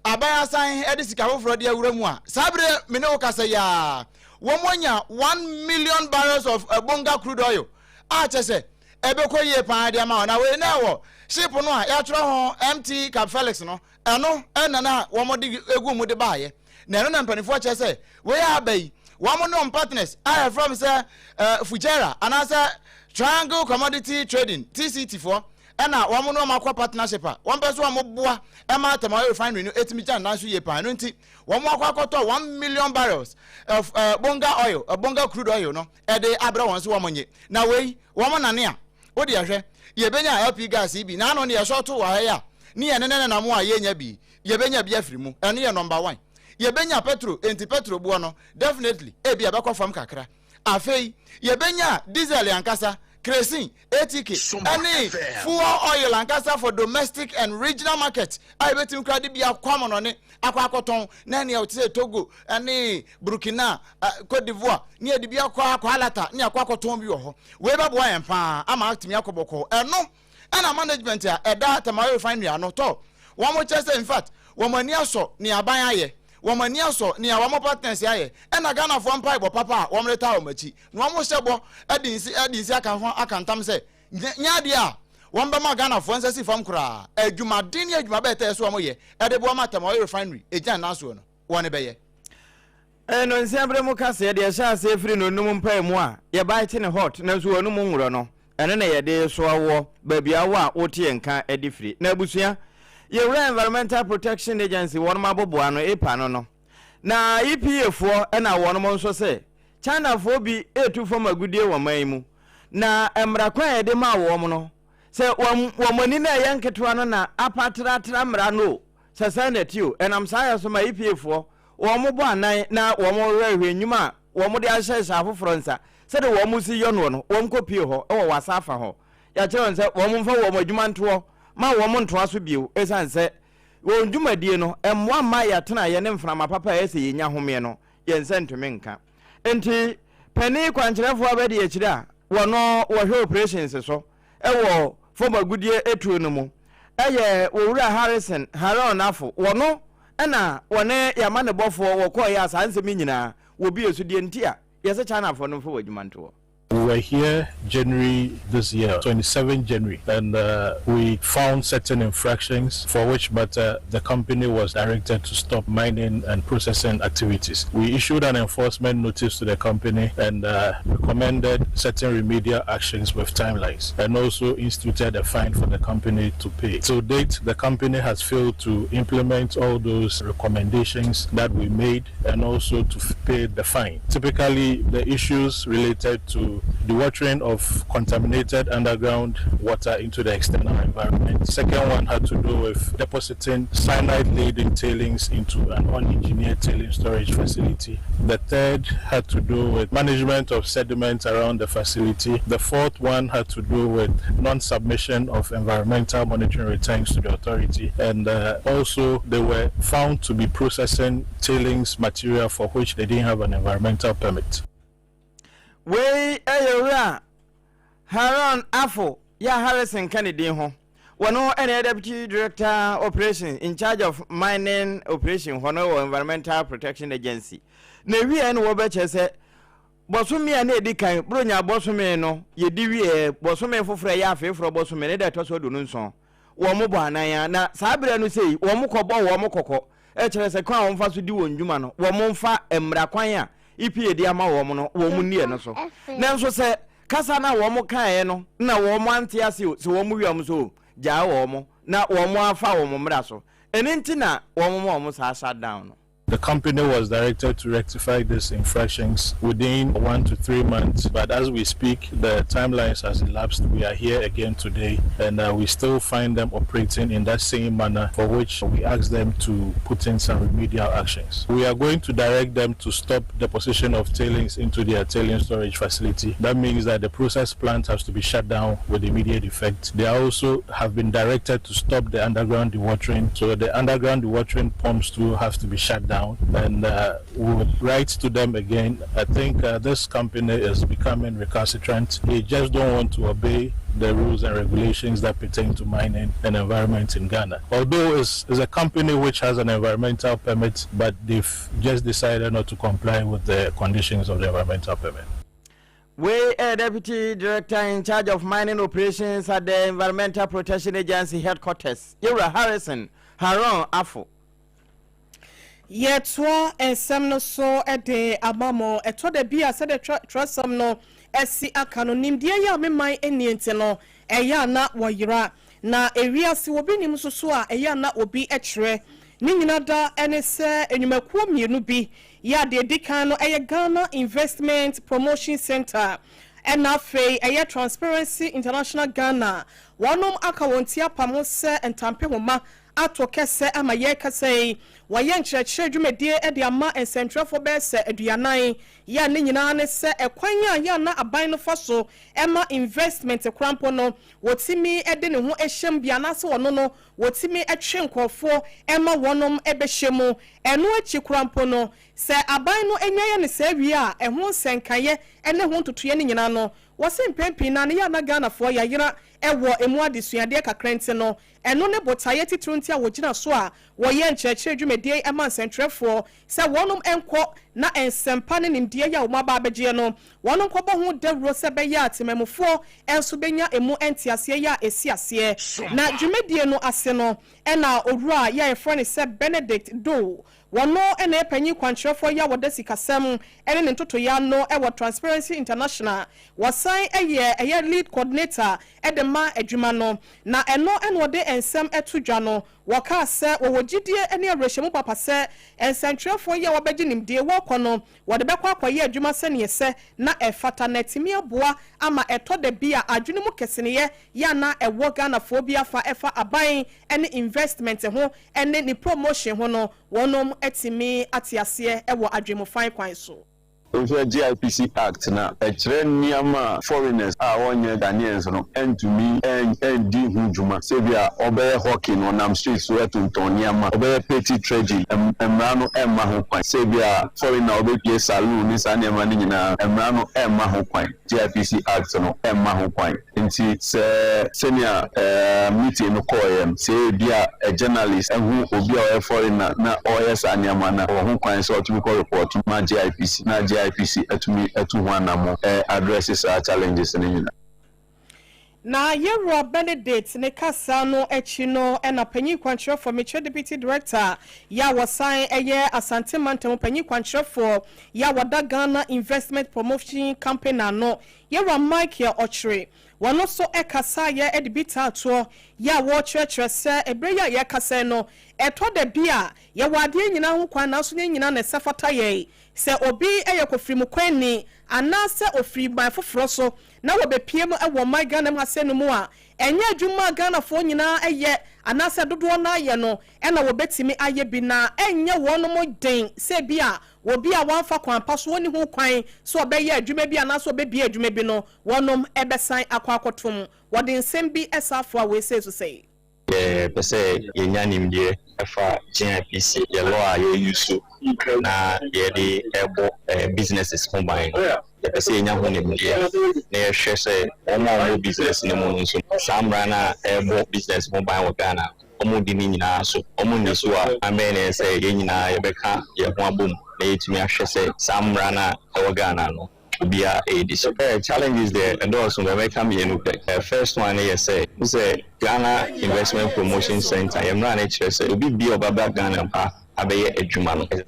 abaya san edisika foforo de awura mu a sabre me ne wo kasa ya wo monya 1 million barrels of bonga crude oil a chese ebekoye pan de ma na we na wo ship no a ya tro ho MT Cap Felix no eno na wo mo de egu mu de baaye na eno na mpanifo chese we ya bai wo mo no partners I from say Fujera and say Triangle Commodity Trading TCT4 ena wo mo no makwa partnership a won beso wo mo boa e ma tama refinery no etimi jan na so ye pan no nti wo mo akwa akoto 1 million barrels of bonga oil bonga crude oil no e de abra won so wo mo nye na wei wo mo nane a wo de ahwe ye benya LP gas bi na no ne ye short wa ha ya ni ye nene na mo a ye nya bi ye benya bi afiri mu ene ye number 1 ye benya petrol enti petrol buo no definitely e bi abakwa fam kakra afei ye benya diesel yankasa Cresin, ATK, any fuel oil and gas for domestic and regional markets. I bet you can be a common on it. Aquacoton, Nani, I would say Togo, any Burkina, Cote d'Ivoire, near the Biaco, Qualata, near Quacoton. Weber boy and pa, I'm acting Yakoboko, and no, and a management here, a data my refinery, no talk. One more chest, in fact, woman near so, near Baye. Woman near so near one partners yae and a gun of one pipe or papa one letter machi one more sebo I can tam say nyadia one bama Ghana for one from kra a jumadini jumabete so moye at the Bomata oil refinery a jan naso one beye and on Sabremo Cassia de Sha say free no num pay moi ye biting hot no so no mungrono and then a day so war baby awa oti enka edi free na busia Your Environmental Protection Agency one maboboano APAH no na EPA for na one mo so say China for bi etu from agudie wo man na emra kwan de ma wo mo no say wo mani na yanketwa no na apatra mra no say senate you and am say so ma EPA for wo mo bo anan na wo mo hwe nyuma wo mo de ahye afoforo nsa say de wo mo si yo no wo mo kopie ho e wo wasafa ho ya kire say wo mo fa wo mo adwuma nto ma wo mo ntoa so bio esanse wo ndwumadie no emwa ma ya tena ye ne mframa papa ese yenya home no ye nsentumi nka enti pani kwankyerefo abedi ye kire a wono wo hwe operations so ewo former gudie etuo no mu eye wo wura Harrison Haron afo wono ana wone ya mane bofo wo ko ya sanse mi nyina wo bi esudie ntia yese China for no for wajumanto. We were here January this year, 27 January, and we found certain infractions for which the company was directed to stop mining and processing activities. We issued an enforcement notice to the company and recommended certain remedial actions with timelines, and also instituted a fine for the company to pay. To date, the company has failed to implement all those recommendations that we made and also to pay the fine. Typically, the issues related to the watering of contaminated underground water into the external environment. Second one had to do with depositing cyanide-laden tailings into an unengineered tailing storage facility. The third had to do with management of sediment around the facility. The fourth one had to do with non-submission of environmental monitoring returns to the authority. And also they were found to be processing tailings material for which they didn't have an environmental permit. We ayora Haron Afo ya Harrison Kennedy ho wano any deputy director operation in charge of mining operation hono environmental protection agency na wi en wo be chese bosumi na edikan bronya bosumi no ye diwi bosumi foforo ya afeforo bosumi ne da to so do nson wo mo bo anan na sabre no sei wo mo kobo wo mo kokko e chere se kwa wo mfa so di wonjuma no wo mo mfa emra kwan a EPA di ama wo mo no wo mu nie no so na nso se kasa na wo mo kan no na wo mo ante ase so wo mo wiam so ja wo mo na wo mo afa wo mo mra so eni ntina wo mo sa shut down no. The company was directed to rectify these infractions within 1 to 3 months, but as we speak, the timelines has elapsed. We are here again today, and we still find them operating in that same manner, for which we ask them to put in some remedial actions. We are going to direct them to stop deposition of tailings into their tailing storage facility. That means that the process plant has to be shut down with immediate effect. They also have been directed to stop the underground dewatering, so the underground dewatering pumps too have to be shut down. And we would write to them again. I think this company is becoming recalcitrant. They just don't want to obey the rules and regulations that pertain to mining and environment in Ghana. Although it's a company which has an environmental permit, but they've just decided not to comply with the conditions of the environmental permit. We a deputy director in charge of mining operations at the Environmental Protection Agency headquarters, Yura Harrison, Haron Afo. Yetwa ensem no so ede amamo eto de bia se de trusam no esi akano nimdie ya meman eniente no eya na woyira na ewiase obi nim soso a eya na obi ekire ni nyina da ene se enyumakuo mienu bi ya de dikan no eye Ghana Investment Promotion Center NFA eye Transparency International Ghana wanom aka wontia pamo se entampe homa ato kese ama ye kase waye nkyerɛkyerɛ dwumadie de ama nsɛntwerɛfo bɛsɛ aduanan ya ne nyinaa ne sɛ ɛkwan ya na aban no fa so ɛma investment krampo no wotimi de ne ho ɛhyɛm bia na se wɔno no wotimi ɛtwe nkɔfo ɛma wɔnom ɛbɛhyɛmu ɛno akyi krampo no sɛ aban no enyaye ne sɛ wi a ɛho nsɛnkaye ɛne ho ntotoye ne nyinaa no wɔse mpempi na ne ya na Ghana fo ya yira ɛwɔ emu adesuade kakrante no ɛno ne botaye titrunti a wogina so a wɔyɛ nkyerɛkyerɛ dwumadie ɛma nsɛntwerɛfoɔ sɛ wɔnom ɛnkɔ na ensɛmpa ne nimdie ya wɔn aba abɛgye no wɔnom kɔbɔ ho dawuro sɛ bɛyɛ atemamufoɔ ɛnso bɛnya emu ɛntiaseɛ ya esi aseɛ na dwumadie no ase no ɛna owura ya efrɛ ne sɛ Benedict Do wano ene panyi kwankyerɛfoɔ ya wɔda sikasɛm ene ne ntoto ya no ɛwɔ Transparency International wɔsan ɛyɛ lead coordinator ɛdema adwuma no na ɛno ɛna wɔde ensɛm ɛto dwa no wɔka sɛ wɔwɔgidie ɛne awrɛhyɛmu papa sɛ ensɛntwerɛfoɔ ya wɔbɛgye nimdie wɔkɔ no wɔde bɛkɔ akɔyɛ adwuma sɛneɛ sɛ na ɛfata na timi aboa ama ɛtɔ da bi a adwene mu kɛseneyɛ ya na ɛwɔ Ghanafoɔ bi afa ɛfa aban ɛne investment ho ɛne ne promotion ho no wɔnom etimi atiaseɛ ɛwɔ adwemu fan kwan so. also GIPC Act na niama foreigners on your Ghanaians no and to me and di hujuma sebia obey hockey no nam street so to niama obey petty trading emrano emma ho kwan sebia foreigner obey saloon ni sa niama ni nyina emrano emma ho kwan GIPC Act no emma ho kwan nti senior meeting no call say bia a journalist and who obi a foreigner na oyes aniama na ho kwan so to be report ma GIPC na GIPC etu one mo addresses our challenges in na Yero Benedict ne kasa no echi no na panyi kwankyerɛ for Metro Deputy Director ya wasan Asante Mantam panyi kwankyerɛ for ya wada Ghana Investment Promotion Campaign no Yero Mike ya Ochre wano so kasa ya edibita to ya wo kyerɛkyerɛ sɛ ebreya ya kasa no eto da bia ya wade nyina ho kwan na so nyina na safata yɛ sɛ obi kofiri mu kwani anase ofiri ban foforo so na wobepiem ewo my Ghana hasenu mu a enye adwuma Ghana fo nyina anase dodo na aye no na wobetimi aye bi na enye wono mo den se bia wobi a wanfa kwan paso woni ho kwan so obeye adwuma bi anase obebie adwuma bi no wonom ebesan akwakotom wode nsem bi esafo a we say so say pese yenyanim de efa GIPC ye law a ye use na ye de ebo businesses combine pese yenya ho ne mde na ye hwe se omo business ne mu nso samra na ebo business combine wo Ghana omo di ni nyina so omo ni so a amene se ye nyina ye beka ye ho abom na yetumi ahwe se samra na wo Ghana no Bia challenges there and also when we come in first one is say Ghana Investment Promotion Center I'm not HSA will be about Ghana abeye adwuma no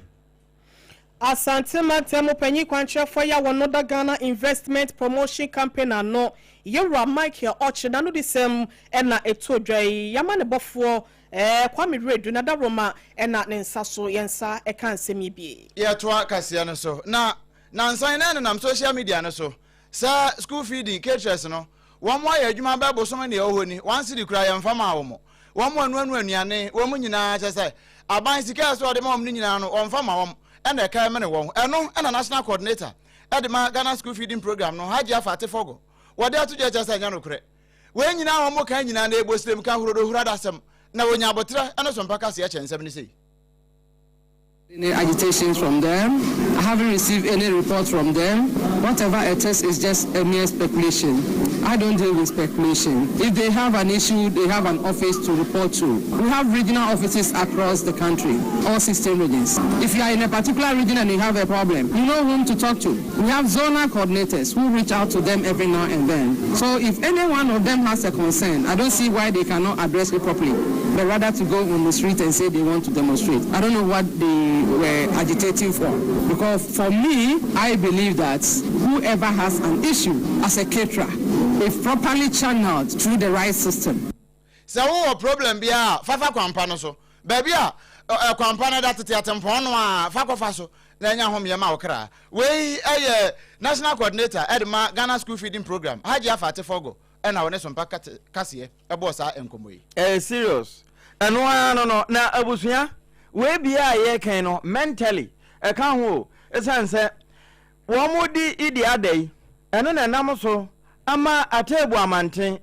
Asante Matemo panyi kwankyerɛ for ya wonoda Ghana Investment Promotion Campaign no Yero Mike ya Ochre na no disem na eto dwai yama ne bofo Kwame Redu na da Roma na ne nsa so yensa eka nsemi bi ye to akasia no so na nsan na nam social media no so sa school feeding caterers no won mo ya adwuma ba bo so me ne ohoni wan sidi kura ya mfa ma wo mo won mo anu anuane won mo nyina che say aban sika so de ma mo nyina no on fa ma wo na kai me ne wo eno na national coordinator e de ma Ghana school feeding program no AGYA fate fogo wode atu je che say nya no kure we nyina won mo kan nyina na ebo stem kan huro do hura dasem na wonya abotra eno so mpaka se ya chensem ni sei any agitations from them. I haven't received any report from them. Whatever it is just a mere speculation. I don't deal with speculation. If they have an issue, they have an office to report to. We have regional offices across the country, all 16 regions. If you are in a particular region and you have a problem, you know whom to talk to. We have zonal coordinators who reach out to them every now and then. So if any one of them has a concern, I don't see why they cannot address it properly, but rather to go on the street and say they want to demonstrate. I don't know what they were agitating for, because for me, I believe that whoever has an issue as a caterer, if properly channeled through the right system. So what problem be a fafa kwampano so baby a kwampano that atempo no a fakofa so na nya hom ye ma okra we national coordinator edma Ghana school feeding program AGYA fate fogo na wona so mpaka kase e bo sa enkomo yi serious eno no na abusua we bia ye kan no mentally e kan ho esanse wo modi idi adai eno na nam so ama atebu amanten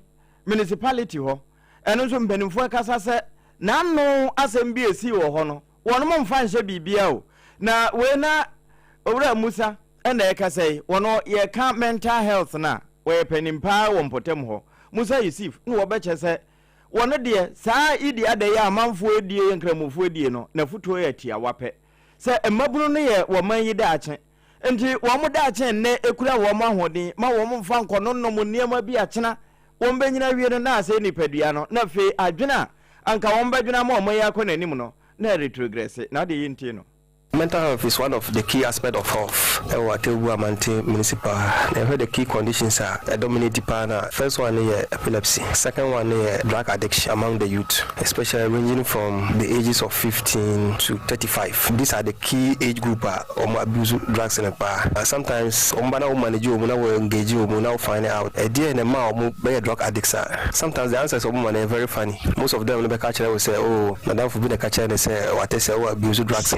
municipality ho eno so mpanimfo kasa se na no asem bi esi wo ho no wono mo mfa nche bibia o na we na owura Musa ena e kasa yi wono ye ka mental health na we panimpa wo mpotem ho Musa Yusuf no wo beche se wono de saa idi adai amanfo edie nkramofo edie no na futo ye tia wape se emabunu no ye wo man yi da ache enti wo mo da ache ne ekura wo mo ahoden ma wo mo mfa nkono no mo niema bi achena wo mbenyina wie no na ase nipadua no na fe adwena anka wo mbadwena ma wo ya kɔ nanim no na retrogress na de yinti no. Mental health is one of the key aspects of health. Municipal. The key conditions are dominate the first one is epilepsy. Second one is drug addiction among the youth, especially ranging from the ages of 15 to 35. These are the key age group abuse drugs in the bar. Sometimes manage will engage will find out a DNA drug addicts. Sometimes the answers of women are very funny. Most of them will say, oh, Madame for being a catcher and say what they say abuse drugs.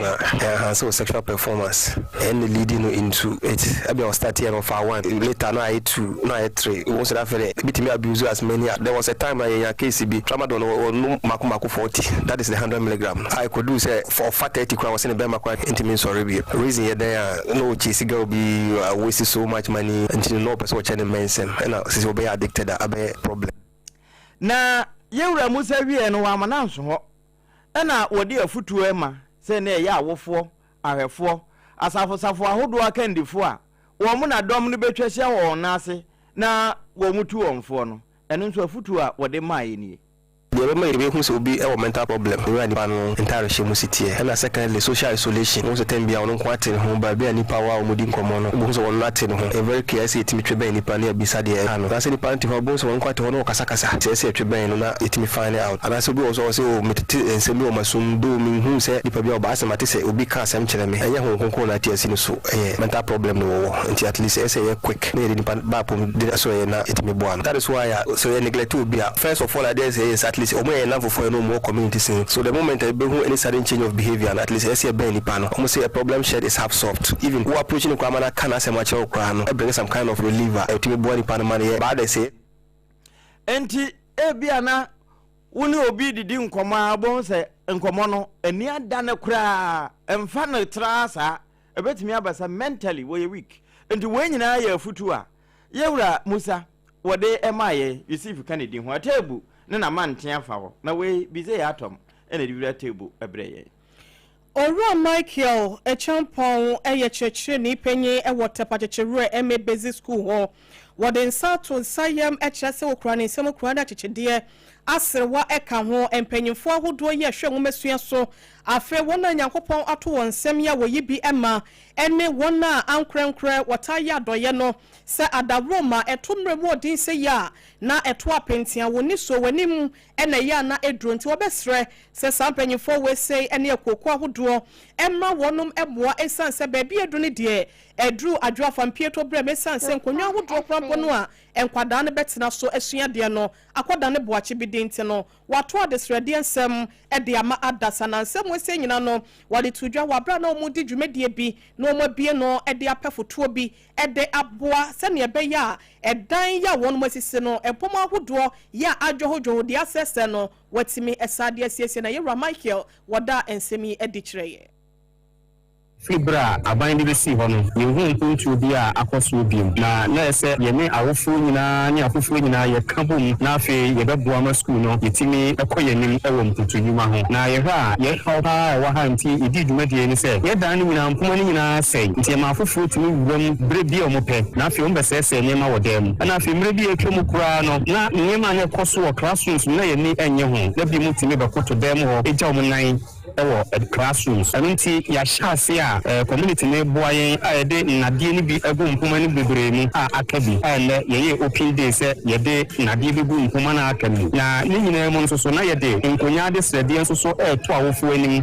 so sexual performance and leading into it. I was starting on for 1 later now I 2 now I 3 once that for bit me abuse as many. There was a time I KCB tramadol or no makumaku 40, that is the 100 milligram. I could do say for 30 I was in the Bema intimate sorry reason there no chasing girl be wasting so much money until no person watching mensen and since we be addicted a problem. Na yewura musa wie no wa mananso ho na wodi afutu ema se na ya awofo ahwefo asafo ahodo akandifo a wo mu na dom no betwahia wo na ase na wo mutu wonfo no eno nso afutu a wode maaye ni the remedy be who be a mental problem we are the entire shemosity and secondly social isolation who ten bia on kwate ho ba bia ni power o mudi nkomo no who so won late no a very clear say etimi twebe ni pa na bisa de ano na say ni party ho bo so won kwate ho no kasakasa say twebe no na etimi find out and so be also say o metete ensemi o masum do mi hu say ni pa bia o ba asemate say obi ka asem kire me enya ho konko na tie no so mental problem no wo until at least say quick na ni ba pom de so na etimi bo an that is why so neglect to be first of all there is at least enough for no more community scene. So the moment I be any sudden change of behavior and at least I see a benny panel almost say a problem shared is half solved. Even who approaching the crowd can as much or crown bring some kind of reliever ultimate body panel money but they say enti ebiana woni obi didi nkoma abon se nkoma no ani adane kura emfa no trasa ebetimi abasa mentally we weak enti we nyina ya futu a yewura Musa wode emaye Yusuf Kennedy ho atebu na mantia fawo na we bize ya atom ene diwira table ebreye Oro Michael echampon eye chechire ni penye e wotepa chechire eme basic school ho wode nsato sayam echase okura ne nsem okura da chechede aserewa eka ho empanyimfo ahodo ye hwe nwomesua so afe wona nyankopon ato won nsem ya wo yibi ema ene wona ankrenkre wotaya doye no se adabroma etomre mu odin se ya na eto apentia woni so wanim ene ya na edro nti wobesre se sampanyimfo we sei ene ekoko ahodo emma wonum eboa esanse ba bi edu ne de edru adwafa mpieto bre mesanse nkonwa ahodo krampo no a enkwada ne betena so asua de no akoda ne boache bi de nti no wato adesrede nsem ede ama adasa na nsem we sei nyina no wade tudwa wabra na omudi dwumedie bi no omabie no ede apefoto bi ede aboa se ne be ya edan ya won masisi no empoma ahodo ya adwohodwo de asese no watimi esade asiesie na yewra Michael wada ensemi edi kireye Fibra abandi besi hono yehu nkuntu bi a akoso biem na ese yene awofo nyina ne afofo nyina ye kabom na afi ye beboa ma school no yetimi ekoyenim ewo mputu nyuma ho na ye ha ye ha wa ha nti edi dwumadie ni se ye dan ni nyina mpoma ni nyina sei nti ma afofo timi wom bre bi o mope na afi on besese nyema wodem na afi mre bi etwem kura no na nyema ne koso wo classrooms na ye ni enye ho na bi mutimi bekoto dem ho eja o munnan ewo classrooms anti ya shase a community ne boyen ayede nadie ni bi egu mpoma ni bebre mu a akabi ele ye open day se ye de nadie bi gu mpoma na akabi na ni nyina mu nso so na ye de nkonya de srede nso so to awofo anim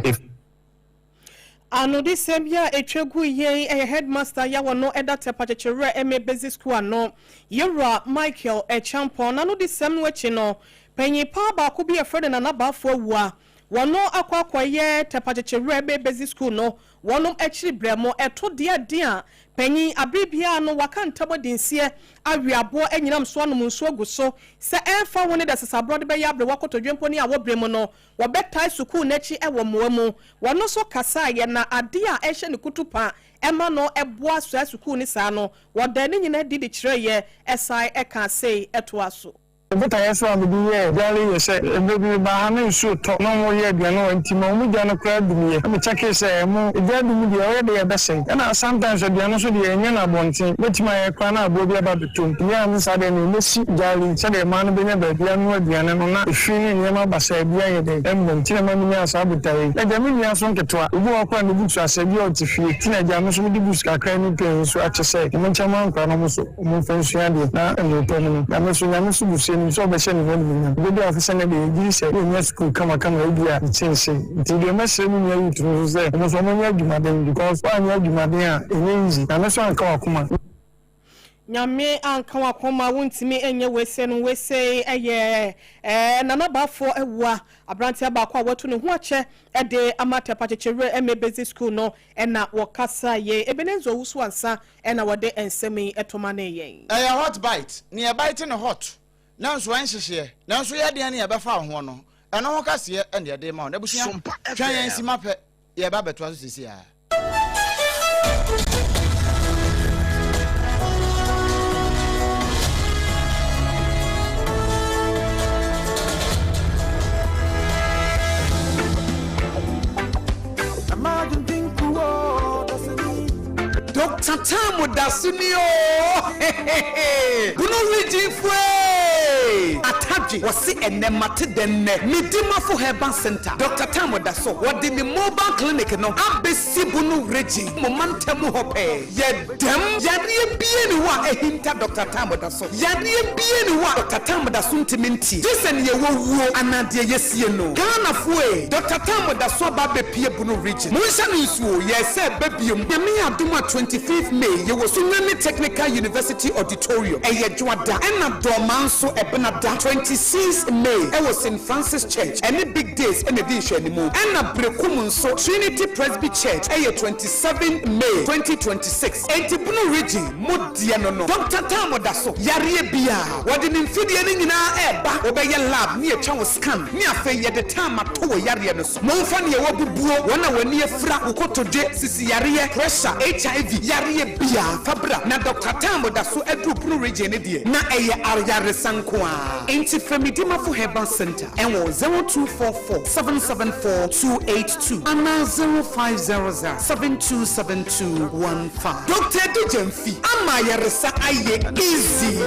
ano di sebia etwegu ye headmaster ya wono edate pachechere eme basic school ano yewra Michael echampon ano di sem wechi no penyi pa ba ko bi efrede na nabafo awua wono akwakoye tepachechere be basic school no wonom echiri bremo eto dia penyi abribia no wakantabo dinsie awiabo enyinam so anom nso aguso se enfa woni da sesabro de be ya bre wakotodwempo ni awo bremo no wobetai school nachi ewo moamu wono so kasa ye na ade a ehye ne kutupa ema no eboa so school ni sa no wodani nyina didi kire ye esai eka sei eto aso But I saw the year, Gally said, baby, Bahame shoot, no more yet, you know, and Timo, Mujana crowd me. I'm a check his media already a best. And sometimes I do also the Yana Bonting, which my crana will be about the tomb. Yeah, suddenly, Missy Gally said a man being a baby, and what the animal, feeling Yama Bassa, Bian, and Tinamania Sabutary. Let the media son to talk. We walk on the books as a girl to feel teenagers with the books are crying pains, so I just say, Manchaman, Panamus, Mufensiadi, and the permanent. I'm also so be shen won bi be officer na be gi se we school kama idea change the message me you to say no so mo nya adwumaden because wa nya adwumaden a enye easy na me so anka wakoma nyame anka wakoma wontimi enye wese no wese eye nana bafo ewa abranti abako a watu ne ho ache de amata pachechere emebezi school no na wokasa ye ebenenzo wusu ansa na wode ensemi etoma na yen hot bite ne bite no hot na nso anhyehye na nso ye de ne yebefa ho no eno ho kase ne de ma na busia twan yen si mape ye ba beto aso sisi a Dr. Tamu Dasunio Bunu Region Fwe Ataji wasi enemate denne Midima for Herbal Center Dr. Tamu Daso wadi mi mobile clinic no abesi Bunu Region Momantemu hope Yedem Yadie bieni wa ehinta Dr. Tamu Daso Yadie bieni wa Dr. Tamu Dasunti minti Jisen ye wo anadie yesie no Ghana Fwe Dr. Tamu Daso babe pie Bunu Region Munsha nsuo yese bebium Yemi aduma 25th May you was Sunani Technical University Auditorium Eyedwada and Domanso Ebenada 26th May I was in Francis Church any big days and edition anymore and Brekumunso Trinity Presby Church 27th May 2026 Entibuno Region Modiano Dr. Tamu Daso Yarie Bia what in Fidianing in our eba obey lab near Chao scan near Fay at the time at Toa Yarianos Monfani Wabu when near Fra Ukoto J Sisi Yarie pressure HIV Yarie Bia Fabra na Dr. Tamu Daso Edu Blue Region die na eye Ariare Sankwa Enti Femidima for Herbal Center and 0244 774 282 and 0500 727215 Dr. Dujemfi Amaya Resa Aye easy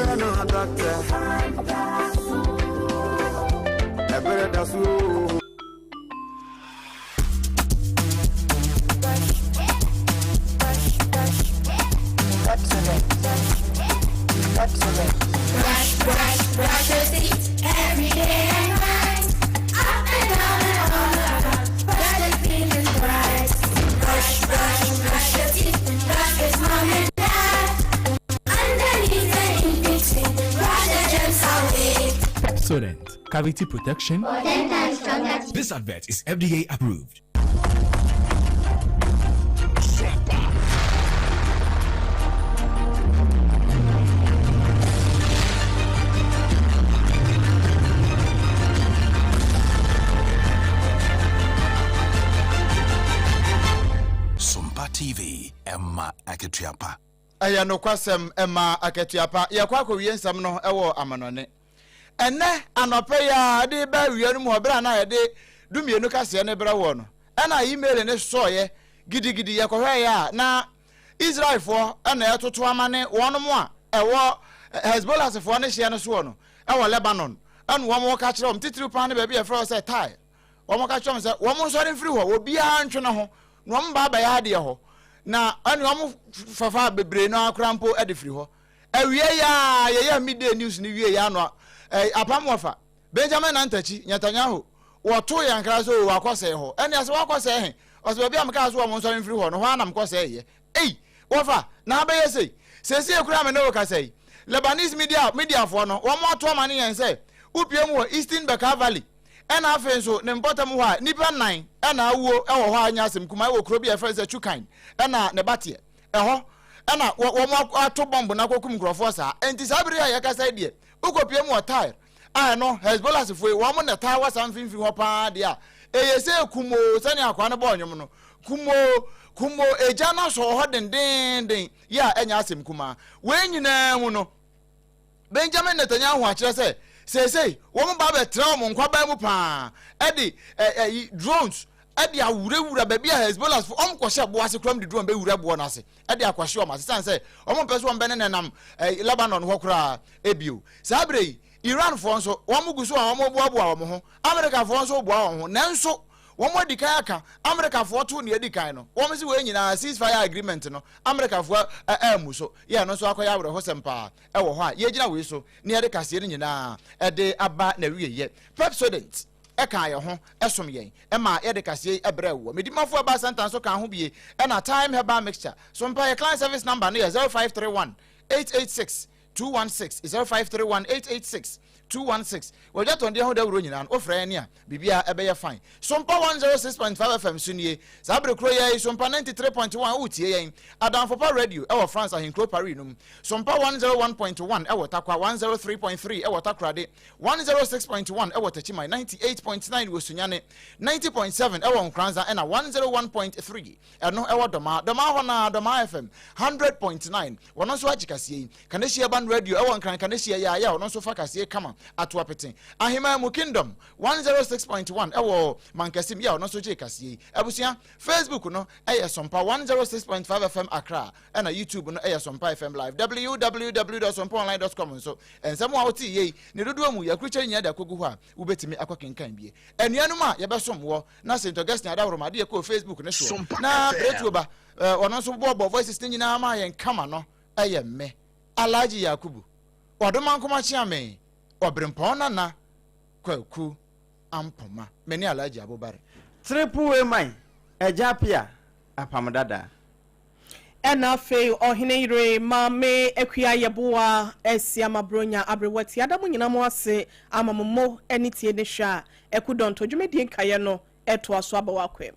Brush your teeth every day and night. Up and down and all around. Brush the feeling bright. Brush your teeth. Brush with mom and dad. Underneath and in between. Brush the germs away. Pepsodent, cavity protection. This advert is FDA approved. TV Emma Aketiapa aya no kwasem Emma Aketiapa ye kwako wiensam no ewo amanone ene anope ya de ba wienu mo bra na ye de dumienu kase ne bra wo no ena email ne soye gidigidi ye kohwe ya na Israel fo ena etoto amane wono mo a ewo Hezbollah se fo ne hye ne so no ewo Lebanon enu wo mo ka kire om titiri pan ne ba bi e fro se tai wo mo ka kire om se wo mo so ne firi ho obi a ntwe ne ho no mba ba ya de ho na anu am fafa bebre no akrampo edefiri ho awie ya ye midday news ni wie ya no apam wafa Benjamin Nantachi Netanyahu woto yankra so wakose ho ene ase wakose he ose bia amka so mo nso mfiri ho no ho anam kose ye wafa na ba ye sei ekura me no kase Lebanese media fo no wo mo ato amane yen sei upiem wo Eastern Beka Valley ena afen so ne mpotam ho a nipa 9 ena awuo ewo ho anya asem kuma ewo kro bia friends chukan ena ne batie eho ena wo mo ato bomb na kokum krofo sa enti sabiri ya yakasa die ukopiem wo tire no Hezbollah se foi wo mo ne tire wasa mfimfi ho pa dia eyese kumo sani akwa ne bo nyom no kumo eja na so ho den ya enya asem kuma we nyina mu no Benjamin Netanyahu a kire say woman ba tra mo nkwa ba mu pa edi drones edi awurawura ba bia Hezbollah fo kwhye bo ase kram di drone be wura bo na ase edi akwhye o ma se say pese won be ne nam Lebanon ho kra ebio sabre Iran fo nso guso a boaboa wo ho America fo nso boa wo ho nanso womo dikai aka America fo to ne dikai no womo se we nyina ceasefire agreement no America fo amu so ye no so akoya abro ho sempa wo ho a ye gina we so ne de kase ne nyina de aba na wiye Pepsodent eka ye ho esom yen ma ye de kase ebre wo medimafo aba sentence so kan ho bie na time herbal mixture so mpa ye client service number no 0531 886 216 0531 886 216. Well, just on the whole Runyan, or Frenia, Bibia Abaya fine. Sompa 106.5 FM Sunye, Sabre Croya, Sompa 93.1 UTA, Adam Fopa Radio, our France in Clo Parinum, Sompa 101.1, our Takwa 103.3, our Takrade, 106.1, our Tachima 98.9 Wusunyane, 90.7, our Kranza, and a 101.3, and no our Doma FM 100.9, one also Achikasi, Kanesia Band Radio, our Kanesia Yaya, also Fakasi, come on. Atwapete ahima mu kingdom 106.1 ewo mankasim ya no so je kase abusia Facebook no Sompa 106.5 FM Accra and YouTube no Sompa FM live www.sompaonline.com so ensamo awoti ye ne dodo mu yakrucha nya da kogu ho a ubetimi akwakenkan bie enuanu ma ye besom wo na St. Augustine adaworoma de ko Facebook ne so na Bretuba ono so bobo voices nyina ma ye nkama no me Alhaji Yakubu Odomankoma chiame OBREMPONG-NANA KWAKU AMPOMAH meni Alhaji Abubare triple mai APPIAH APAM DADAA ena fe OHENEYERE MAAME YEBOAH ASIAMAH bronya abrewati adamu nyina mo ase amamomo enitie ne hwa ekudonto dwumedie nkaye no eto aso abawakwem